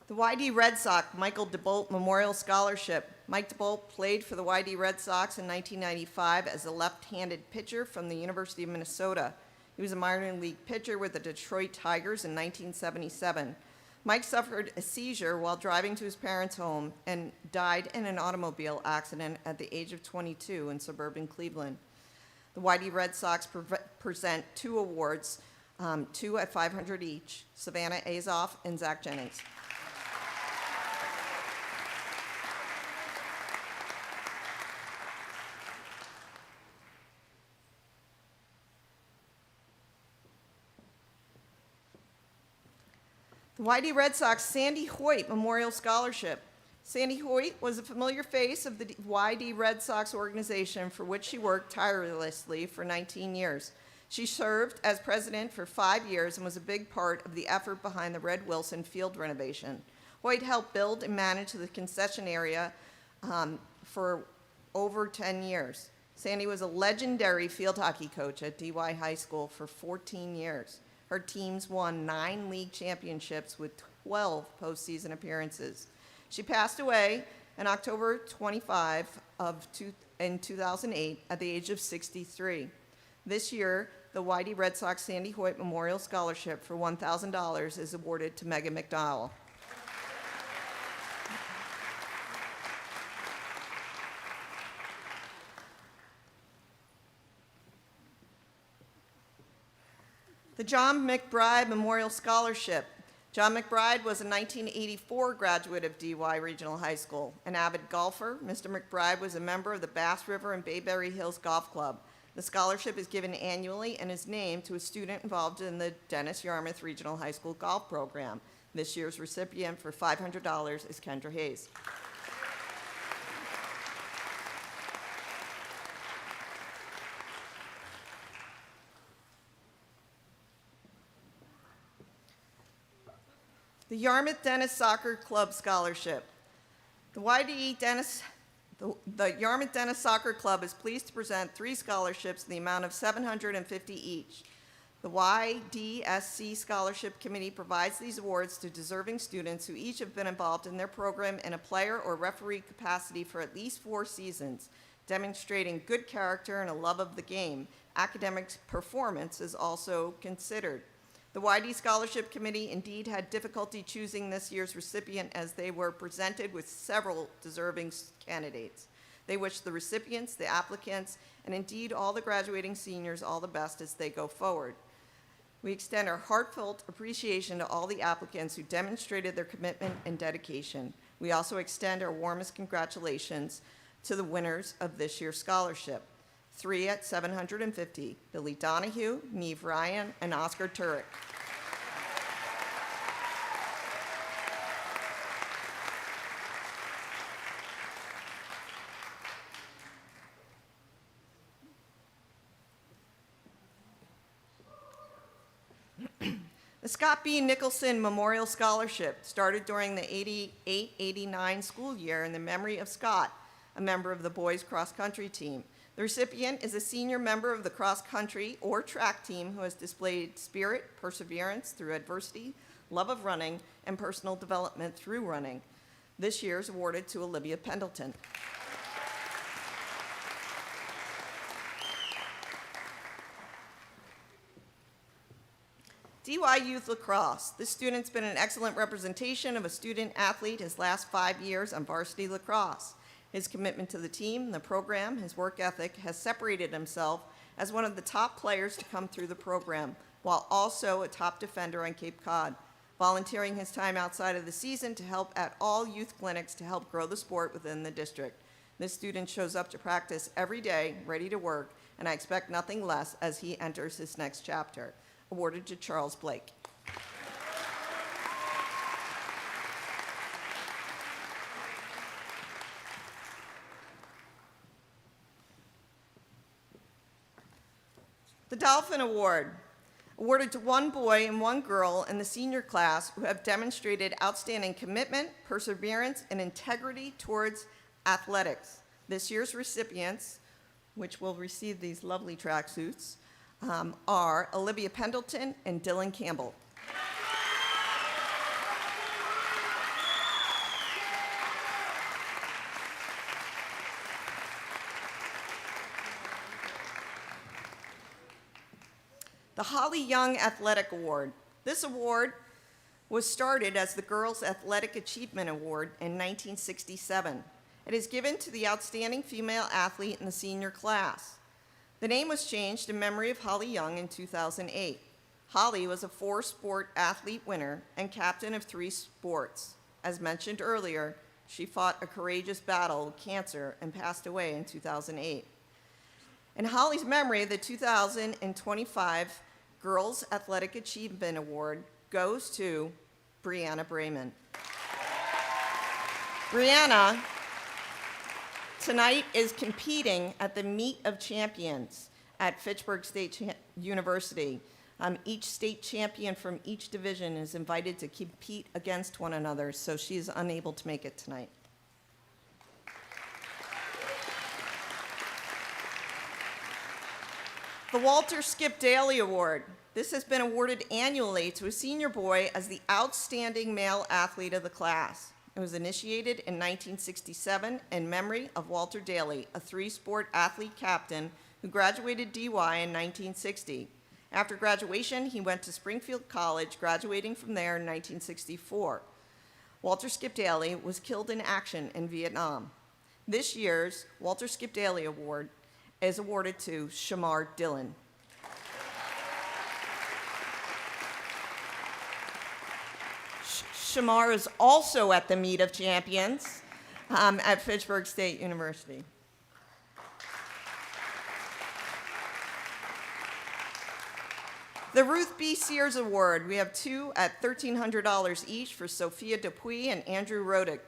The YD Red Sox Michael DeBolt Memorial Scholarship. Mike DeBolt played for the YD Red Sox in 1995 as a left-handed pitcher from the University of Minnesota. He was a minor league pitcher with the Detroit Tigers in 1977. Mike suffered a seizure while driving to his parents' home and died in an automobile accident at the age of 22 in suburban Cleveland. The YD Red Sox present two awards, two at $500 each, Savannah Azoff and Zach Jennings. The YD Red Sox Sandy Hoyt Memorial Scholarship. Sandy Hoyt was a familiar face of the YD Red Sox organization for which she worked tirelessly for 19 years. She served as president for 5 years and was a big part of the effort behind the Red Wilson field renovation. Hoyt helped build and manage the concession area for over 10 years. Sandy was a legendary field hockey coach at DY High School for 14 years. Her teams won 9 league championships with 12 postseason appearances. She passed away on October 25 in 2008 at the age of 63. This year, the YD Red Sox Sandy Hoyt Memorial Scholarship for $1,000 is awarded to Megan McDowell. The John McBride Memorial Scholarship. John McBride was a 1984 graduate of DY Regional High School. An avid golfer, Mr. McBride was a member of the Bass River and Bayberry Hills Golf Club. The scholarship is given annually and is named to a student involved in the Dennis Yarmouth Regional High School golf program. This year's recipient for $500 is Kendra Hayes. The Yarmouth Dennis Soccer Club Scholarship. The Yarmouth Dennis Soccer Club is pleased to present 3 scholarships in the amount of $750 each. The YDSC Scholarship Committee provides these awards to deserving students who each have been involved in their program in a player or referee capacity for at least 4 seasons, demonstrating good character and a love of the game. Academic performance is also considered. The YD Scholarship Committee indeed had difficulty choosing this year's recipient as they were presented with several deserving candidates. They wish the recipients, the applicants, and indeed all the graduating seniors all the best as they go forward. We extend our heartfelt appreciation to all the applicants who demonstrated their commitment and dedication. We also extend our warmest congratulations to the winners of this year's scholarship. 3 at $750, Billy Donahue, Neve Ryan, and Oscar Turek. The Scott B. Nicholson Memorial Scholarship started during the 88-89 school year in the memory of Scott, a member of the boys cross-country team. The recipient is a senior member of the cross-country or track team who has displayed spirit, perseverance through adversity, love of running, and personal development through running. This year is awarded to Olivia Pendleton. DY Youth Lacrosse. This student's been an excellent representation of a student athlete his last 5 years on varsity lacrosse. His commitment to the team, the program, his work ethic has separated himself as one of the top players to come through the program, while also a top defender on Cape Cod, volunteering his time outside of the season to help at all youth clinics to help grow the sport within the district. This student shows up to practice every day, ready to work, and I expect nothing less as he enters his next chapter. Awarded to Charles Blake. The Dolphin Award, awarded to 1 boy and 1 girl in the senior class who have demonstrated outstanding commitment, perseverance, and integrity towards athletics. This year's recipients, which will receive these lovely tracksuits, are Olivia Pendleton and Dylan Campbell. The Holly Young Athletic Award. This award was started as the Girls Athletic Achievement Award in 1967. It is given to the outstanding female athlete in the senior class. The name was changed in memory of Holly Young in 2008. Holly was a 4-sport athlete winner and captain of 3 sports. As mentioned earlier, she fought a courageous battle with cancer and passed away in 2008. In Holly's memory, the 2025 Girls Athletic Achievement Award goes to Brianna Brayman. Brianna tonight is competing at the Meet of Champions at Fitchburg State University. Each state champion from each division is invited to compete against one another, so she is unable to make it tonight. The Walter Skip Daly Award. This has been awarded annually to a senior boy as the outstanding male athlete of the class. It was initiated in 1967 in memory of Walter Daly, a 3-sport athlete captain who graduated DY in 1960. After graduation, he went to Springfield College, graduating from there in 1964. Walter Skip Daly was killed in action in Vietnam. This year's Walter Skip Daly Award is awarded to Shamar Dillon. Shamar is also at the Meet of Champions at Fitchburg State University. The Ruth B. Sears Award, we have two at $1,300 each for Sophia Dupuy and Andrew Rodick.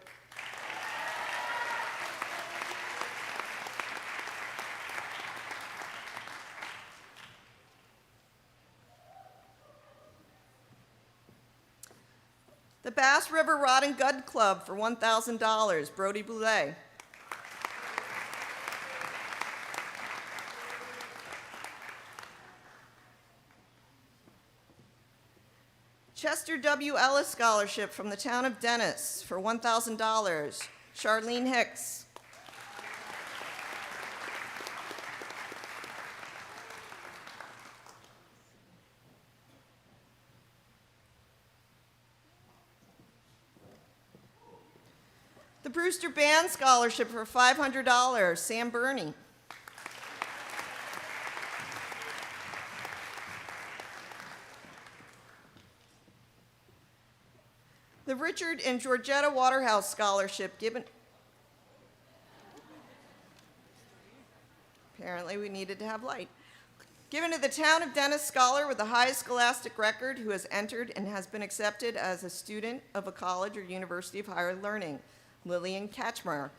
The Bass River Rod and Gun Club for $1,000, Brody Boulet. Chester W. Ellis Scholarship from the town of Dennis for $1,000, Charlene Hicks. The Brewster Band Scholarship for $500, Sam Burney. The Richard and Georgetta Waterhouse Scholarship given... Apparently we needed to have light. Given to the town of Dennis scholar with the highest scholastic record who has entered and has been accepted as a student of a college or university of higher learning, Lillian Katchmar.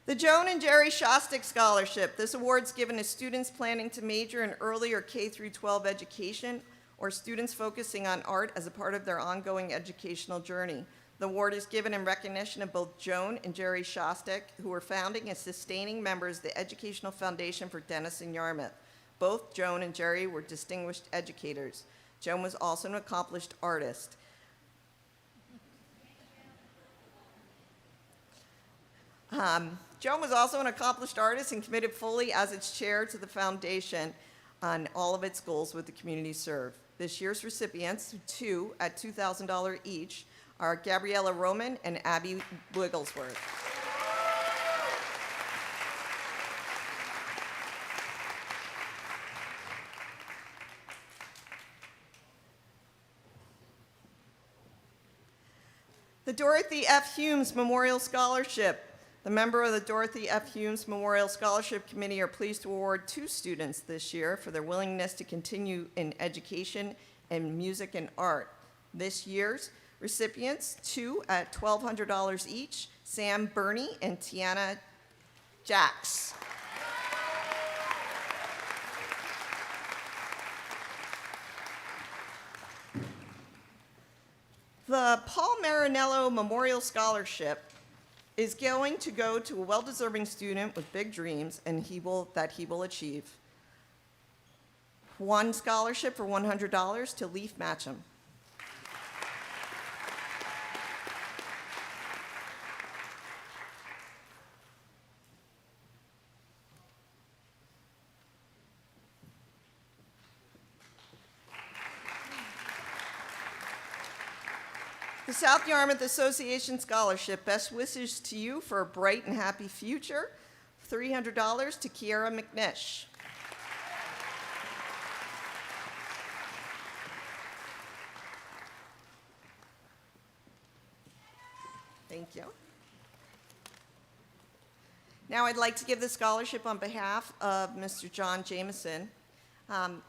The Joan and Jerry Shostak Scholarship. This award's given to students planning to major in early or K-12 education or students focusing on art as a part of their ongoing educational journey. The award is given in recognition of both Joan and Jerry Shostak, who are founding and sustaining members of the Educational Foundation for Dennis and Yarmouth. Both Joan and Jerry were distinguished educators. Joan was also an accomplished artist. Joan was also an accomplished artist and committed fully as its chair to the foundation on all of its goals with the community served. This year's recipients, two at $2,000 each, are Gabriella Roman and Abby Wigglesworth. The Dorothy F. Humes Memorial Scholarship. The member of the Dorothy F. Humes Memorial Scholarship Committee are pleased to award two students this year for their willingness to continue in education and music and art. This year's recipients, two at $1,200 each, Sam Burney and Tiana Jacks. The Paul Marinello Memorial Scholarship is going to go to a well-deserving student with big dreams and that he will achieve. One scholarship for $100 to Leaf Matcham. The South Yarmouth Association Scholarship, best wishes to you for a bright and happy future. $300 to Kiera McNish. Thank you. Now I'd like to give the scholarship on behalf of Mr. John Jameson.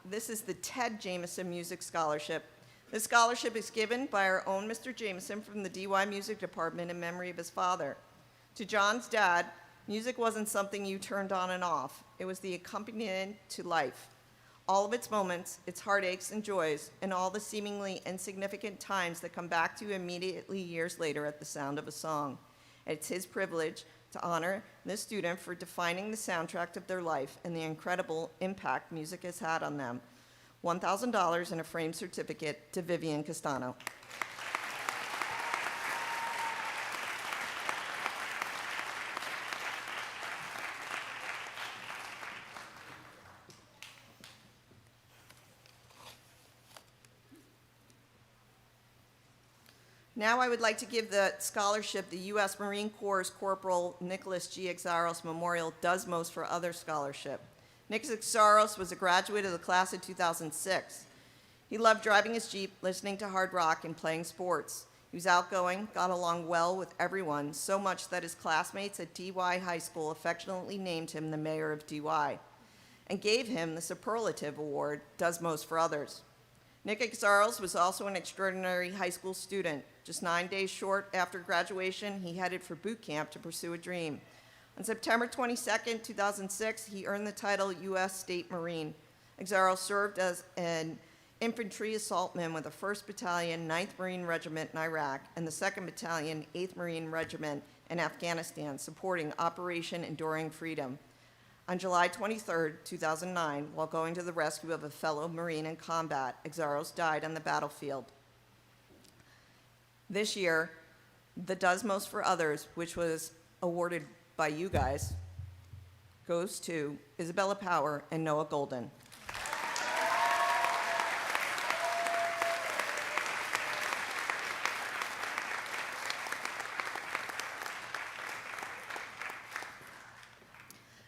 This is the Ted Jameson Music Scholarship. This scholarship is given by our own Mr. Jameson from the DY Music Department in memory of his father. To John's dad, music wasn't something you turned on and off. It was the accompaniment to life. All of its moments, its heartaches and joys, and all the seemingly insignificant times that come back to you immediately years later at the sound of a song. It's his privilege to honor this student for defining the soundtrack of their life and the incredible impact music has had on them. $1,000 and a framed certificate to Vivian Castano. Now I would like to give the scholarship the U.S. Marine Corps Corporal Nicholas G. Exaros Memorial Does Most for Others Scholarship. Nick Exaros was a graduate of the class of 2006. He loved driving his Jeep, listening to hard rock, and playing sports. He was outgoing, got along well with everyone, so much that his classmates at DY High School affectionately named him the mayor of DY and gave him the superlative award, Does Most for Others. Nick Exaros was also an extraordinary high school student. Just 9 days short after graduation, he headed for boot camp to pursue a dream. On September 22, 2006, he earned the title U.S. State Marine. Exaros served as an infantry assaultman with the 1st Battalion, 9th Marine Regiment in Iraq, and the 2nd Battalion, 8th Marine Regiment in Afghanistan, supporting Operation Enduring Freedom. On July 23, 2009, while going to the rescue of a fellow Marine in combat, Exaros died on the battlefield. This year, the Does Most for Others, which was awarded by you guys, goes to Isabella Power and Noah Golden.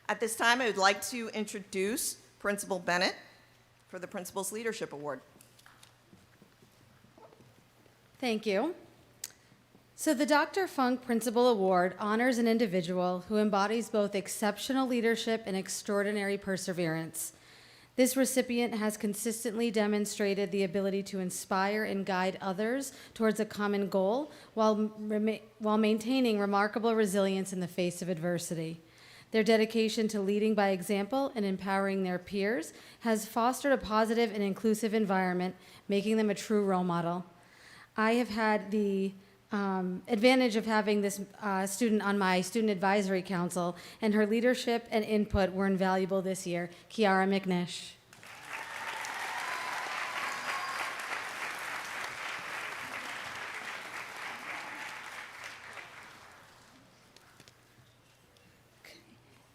At this time, I would like to introduce Principal Bennett for the Principal's Leadership Award. Thank you. So the Dr. Funk Principal Award honors an individual who embodies both exceptional leadership and extraordinary perseverance. This recipient has consistently demonstrated the ability to inspire and guide others towards a common goal while maintaining remarkable resilience in the face of adversity. Their dedication to leading by example and empowering their peers has fostered a positive and inclusive environment, making them a true role model. I have had the advantage of having this student on my Student Advisory Council, and her leadership and input were invaluable this year. Kiara McNish.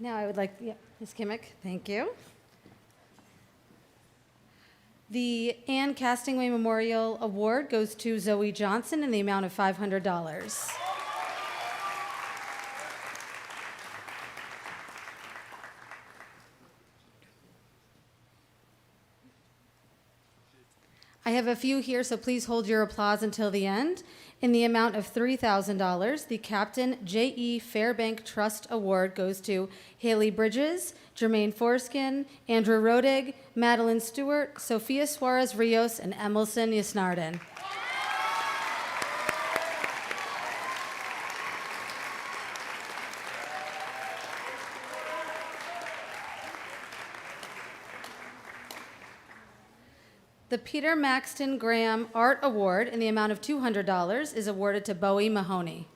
Now I would like, Ms. Kimmick, thank you. The Ann Castingway Memorial Award goes to Zoe Johnson in the amount of $500. I have a few here, so please hold your applause until the end. In the amount of $3,000, the Captain J.E. Fairbank Trust Award goes to Haley Bridges, Jermaine Forskin, Andrew Rodig, Madeline Stewart, Sophia Suarez Rios, and Emerson Yasnarden. The Peter Maxton Graham Art Award in the amount of $200 is awarded to Bowie Mahoney.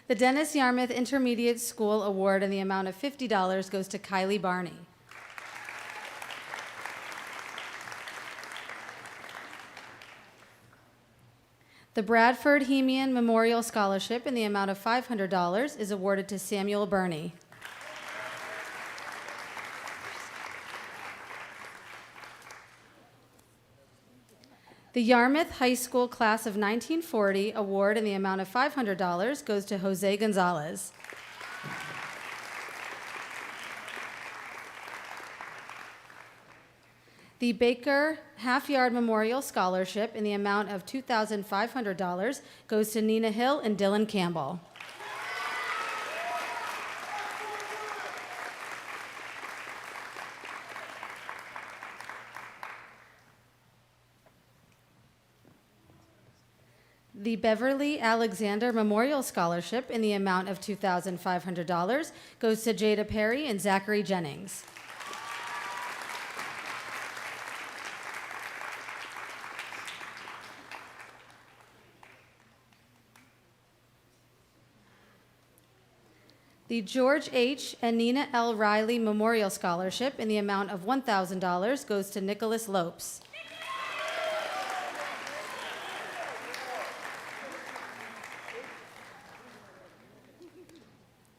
The Dennis Yarmouth Intermediate School Award in the amount of $50 goes to Kylie Barney. The Bradford Hemian Memorial Scholarship in the amount of $500 is awarded to Samuel Burney. The Yarmouth High School Class of 1940 Award in the amount of $500 goes to Jose Gonzalez. The Baker Half-Yard Memorial Scholarship in the amount of $2,500 goes to Nina Hill and Dylan Campbell. The Beverly Alexander Memorial Scholarship in the amount of $2,500 goes to Jada Perry and Zachary Jennings. The George H. and Nina L. Riley Memorial Scholarship in the amount of $1,000 goes to Nicholas Lopes.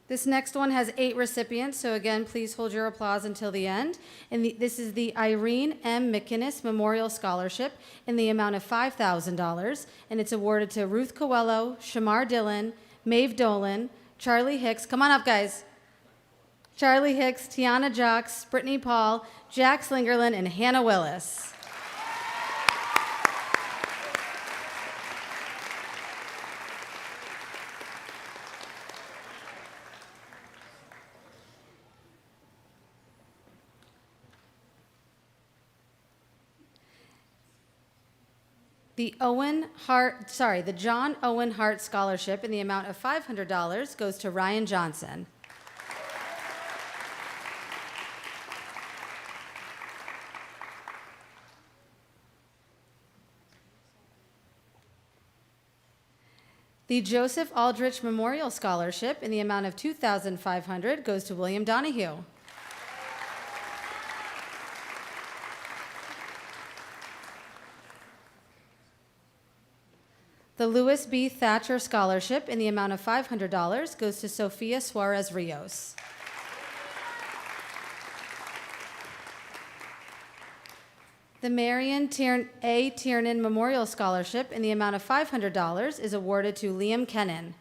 This next one has 8 recipients, so again, please hold your applause until the end. This is the Irene M. McInnes Memorial Scholarship in the amount of $5,000, and it's awarded to Ruth Coelho, Shamar Dillon, Maeve Dolan, Charlie Hicks, come on up, guys. Charlie Hicks, Tiana Jocks, Brittany Paul, Jack Slingerland, and Hannah Willis. The John Owen Hart Scholarship in the amount of $500 goes to Ryan Johnson. The Joseph Aldrich Memorial Scholarship in the amount of $2,500 goes to William Donahue. The Louis B. Thatcher Scholarship in the amount of $500 goes to Sofia Suarez Rios. The Marion A. Tiernan Memorial Scholarship in the amount of $500 is awarded to Liam Kennan.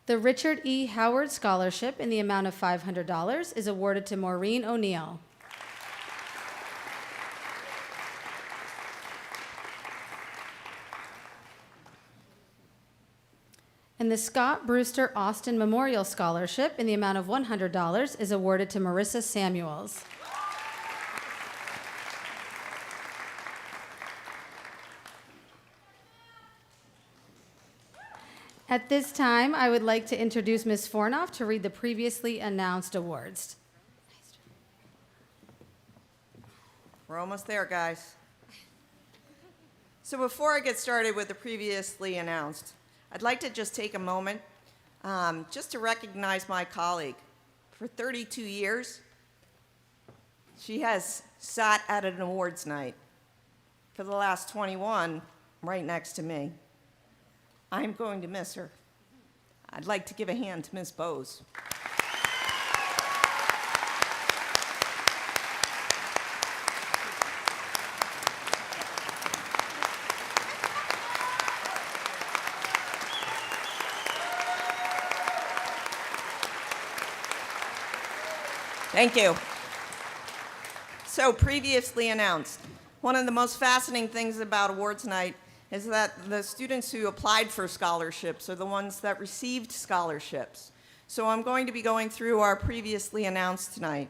The Richard E. Howard Scholarship in the amount of $500 is awarded to Maureen O'Neill. And the Scott Brewster Austin Memorial Scholarship in the amount of $100 is awarded to Marissa Samuels. At this time, I would like to introduce Ms. Fornoff to read the previously announced awards. We're almost there, guys. So before I get started with the previously announced, I'd like to just take a moment just to recognize my colleague. For 32 years, she has sat at an awards night. For the last 21, right next to me. I'm going to miss her. I'd like to give a hand to Ms. Bowes. Thank you. So previously announced, one of the most fascinating things about awards night is that the students who applied for scholarships are the ones that received scholarships. So I'm going to be going through our previously announced tonight.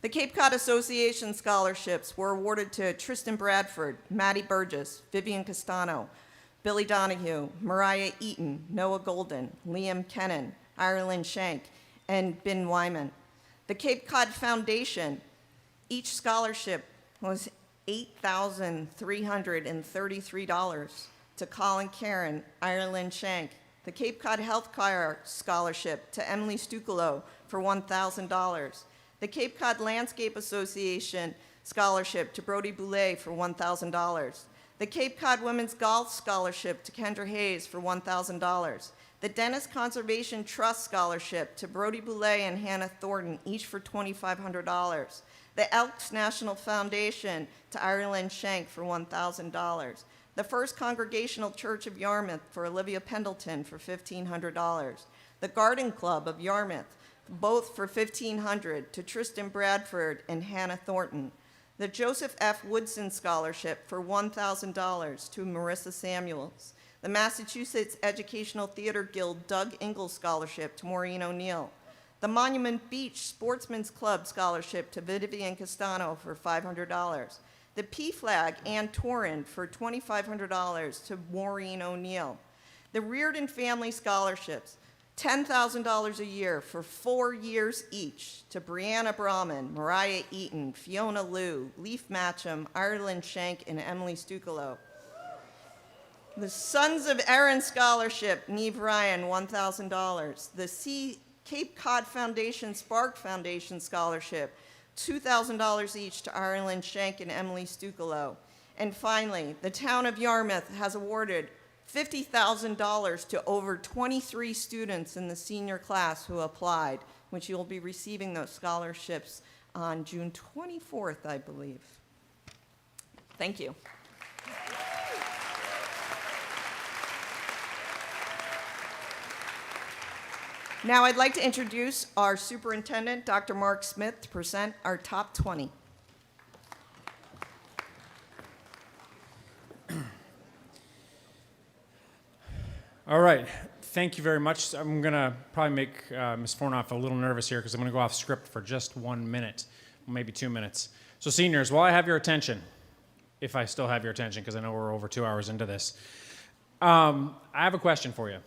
The Cape Cod Association scholarships were awarded to Tristan Bradford, Maddie Burgess, Vivian Castano, Billy Donahue, Mariah Eaton, Noah Golden, Liam Kennan, Ireland Shank, and Ben Wyman. The Cape Cod Foundation, each scholarship was $8,333 to Colin Karen, Ireland Shank. The Cape Cod Healthcare Scholarship to Emily Stucolo for $1,000. The Cape Cod Landscape Association Scholarship to Brody Boulay for $1,000. The Cape Cod Women's Golf Scholarship to Kendra Hayes for $1,000. The Dennis Conservation Trust Scholarship to Brody Boulay and Hannah Thornton, each for $2,500. The Elks National Foundation to Ireland Shank for $1,000. The First Congregational Church of Yarmouth for Olivia Pendleton for $1,500. The Garden Club of Yarmouth, both for $1,500 to Tristan Bradford and Hannah Thornton. The Joseph F. Woodson Scholarship for $1,000 to Marissa Samuels. The Massachusetts Educational Theater Guild Doug Ingalls Scholarship to Maureen O'Neill. The Monument Beach Sportsman's Club Scholarship to Vivian Castano for $500. The PFLAG Ann Torrin for $2,500 to Maureen O'Neill. The Reardon Family Scholarships, $10,000 a year for 4 years each to Brianna Brahman, Mariah Eaton, Fiona Liu, Leaf Matcham, Ireland Shank, and Emily Stucolo. The Sons of Erin Scholarship, Neve Ryan, $1,000. The Cape Cod Foundation Spark Foundation Scholarship, $2,000 each to Ireland Shank and Emily Stucolo. And finally, the town of Yarmouth has awarded $50,000 to over 23 students in the senior class who applied, which you'll be receiving those scholarships on June 24th, I believe. Thank you. Now I'd like to introduce our superintendent, Dr. Mark Smith, to present our top 20. All right, thank you very much. I'm gonna probably make Ms. Fornoff a little nervous here because I'm gonna go off script for just 1 minute, maybe 2 minutes. So seniors, while I have your attention, if I still have your attention, because I know we're over 2 hours into this, I have a question for you.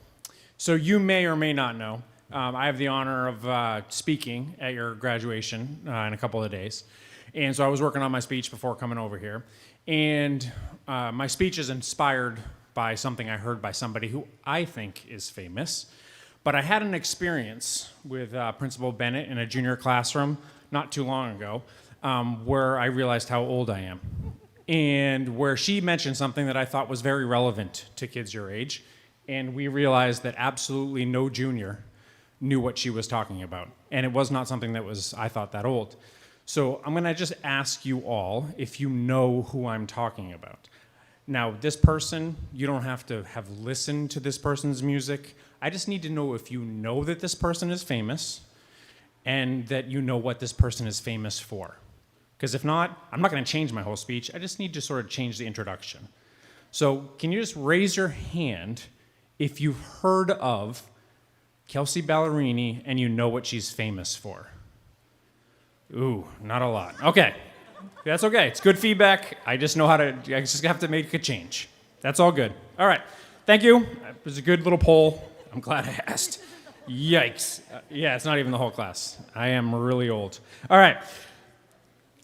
So you may or may not know, I have the honor of speaking at your graduation in a couple of days. And so I was working on my speech before coming over here. And my speech is inspired by something I heard by somebody who I think is famous. But I had an experience with Principal Bennett in a junior classroom not too long ago where I realized how old I am. And where she mentioned something that I thought was very relevant to kids your age. And we realized that absolutely no junior knew what she was talking about. And it was not something that was, I thought, that old. So I'm gonna just ask you all if you know who I'm talking about. Now, this person, you don't have to have listened to this person's music. I just need to know if you know that this person is famous and that you know what this person is famous for. Because if not, I'm not gonna change my whole speech. I just need to sort of change the introduction. So can you just raise your hand if you've heard of Kelsey Ballerini and you know what she's famous for? Ooh, not a lot. Okay, that's okay. It's good feedback. I just have to make a change. That's all good. All right, thank you. It was a good little poll. I'm glad I asked. Yikes. Yeah, it's not even the whole class. I am really old. All right,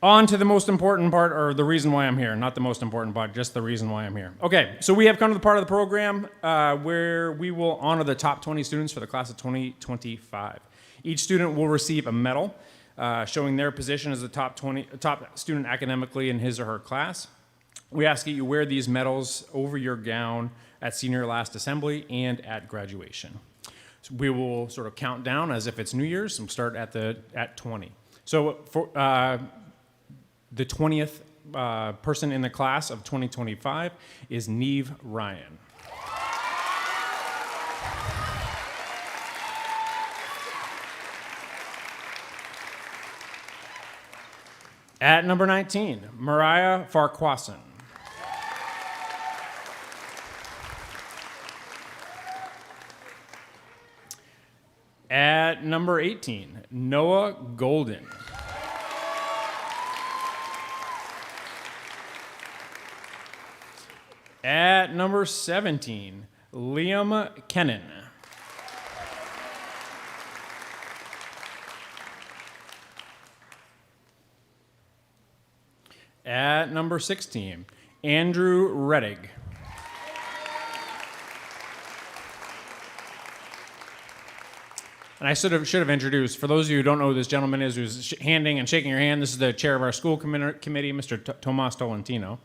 on to the most important part, or the reason why I'm here. Not the most important part, just the reason why I'm here. Okay, so we have come to the part of the program where we will honor the top 20 students for the class of 2025. Each student will receive a medal showing their position as the top student academically in his or her class. We ask that you wear these medals over your gown at senior last assembly and at graduation. So we will sort of count down as if it's New Year's and start at 20. So for the 20th person in the class of 2025 is Neve Ryan. At number 19, Mariah Farquharson. At number 18, Noah Golden. At number 17, Liam Kennan. At number 16, Andrew Reddig. And I should have introduced, for those of you who don't know who this gentleman is who's handing and shaking your hand, this is the chair of our school committee, Mr. Tomas Tolentino.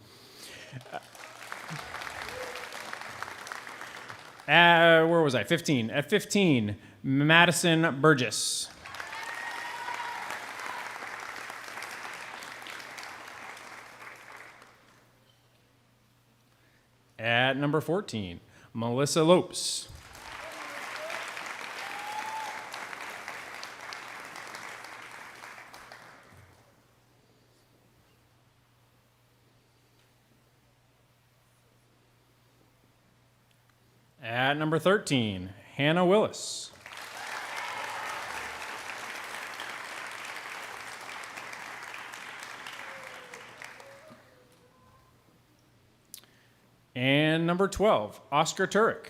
Where was I? 15. At 15, Madison Burgess. At number 14, Melissa Lopes. At number 13, Hannah Willis. And number 12, Oscar Turek.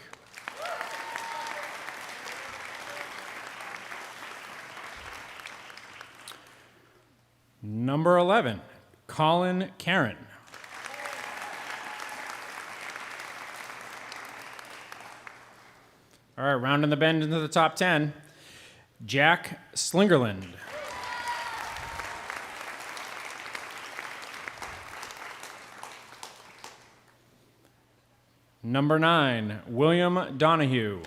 Number 11, Colin Karen. All right, rounding the bend into the top 10, Jack Slingerland. Number 9, William Donahue.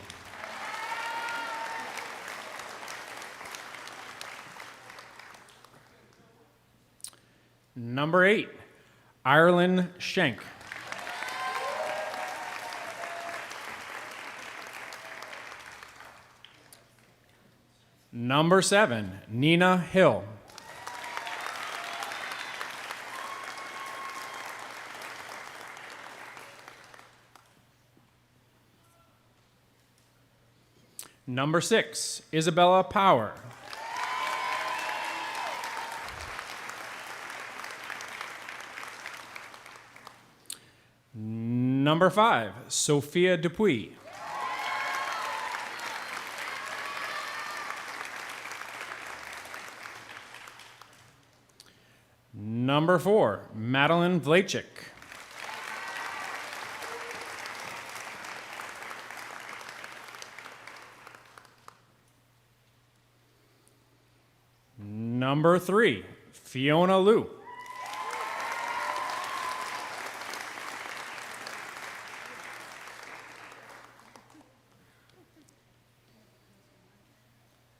Number 8, Ireland Schenk. Number 7, Nina Hill. Number 6, Isabella Power. Number 5, Sophia Dupuy. Number 4, Madeline Vlachik. Number 3, Fiona Liu.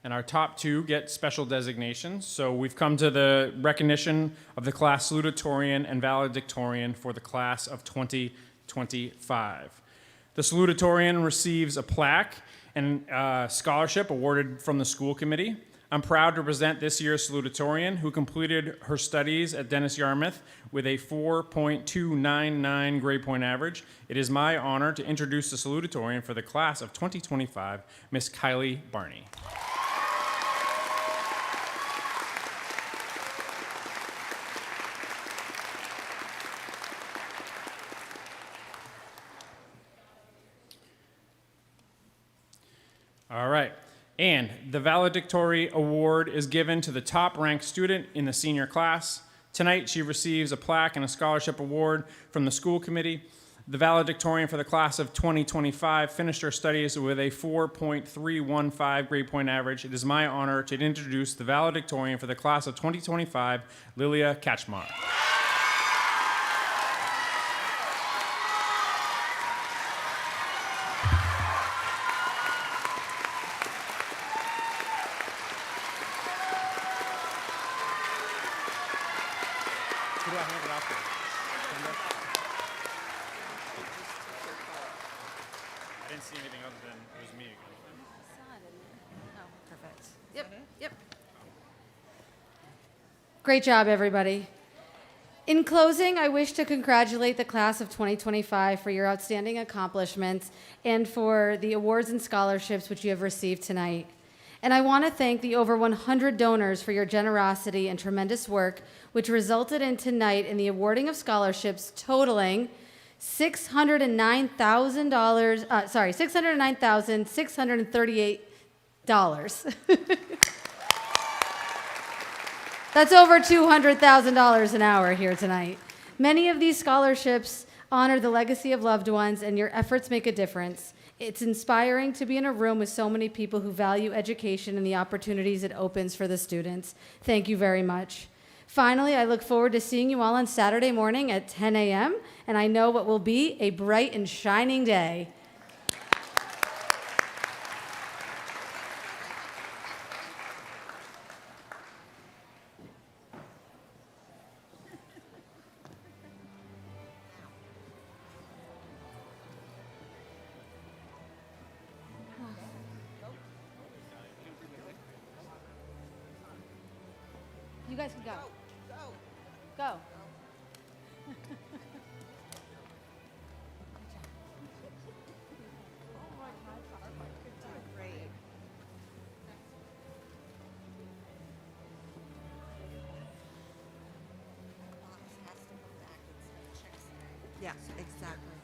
And our top 2 get special designations. So we've come to the recognition of the class salutatorian and valedictorian for the class of 2025. The salutatorian receives a plaque and scholarship awarded from the school committee. I'm proud to present this year's salutatorian, who completed her studies at Dennis Yarmouth with a 4.299 grade point average. It is my honor to introduce the salutatorian for the class of 2025, Miss Kylie Barney. All right. And the valedictory award is given to the top-ranked student in the senior class. Tonight, she receives a plaque and a scholarship award from the school committee. The valedictorian for the class of 2025 finished her studies with a 4.315 grade point average. It is my honor to introduce the valedictorian for the class of 2025, Lilia Kachmar. Great job, everybody. In closing, I wish to congratulate the class of 2025 for your outstanding accomplishments and for the awards and scholarships which you have received tonight. And I want to thank the over 100 donors for your generosity and tremendous work, which resulted in tonight in the awarding of scholarships totaling $609,638. That's over $200,000 an hour here tonight. Many of these scholarships honor the legacy of loved ones, and your efforts make a difference. It's inspiring to be in a room with so many people who value education and the opportunities it opens for the students. Thank you very much. Finally, I look forward to seeing you all on Saturday morning at 10 a.m., and I know what will be a bright and shining day. You guys can go. Go. Yes, exactly.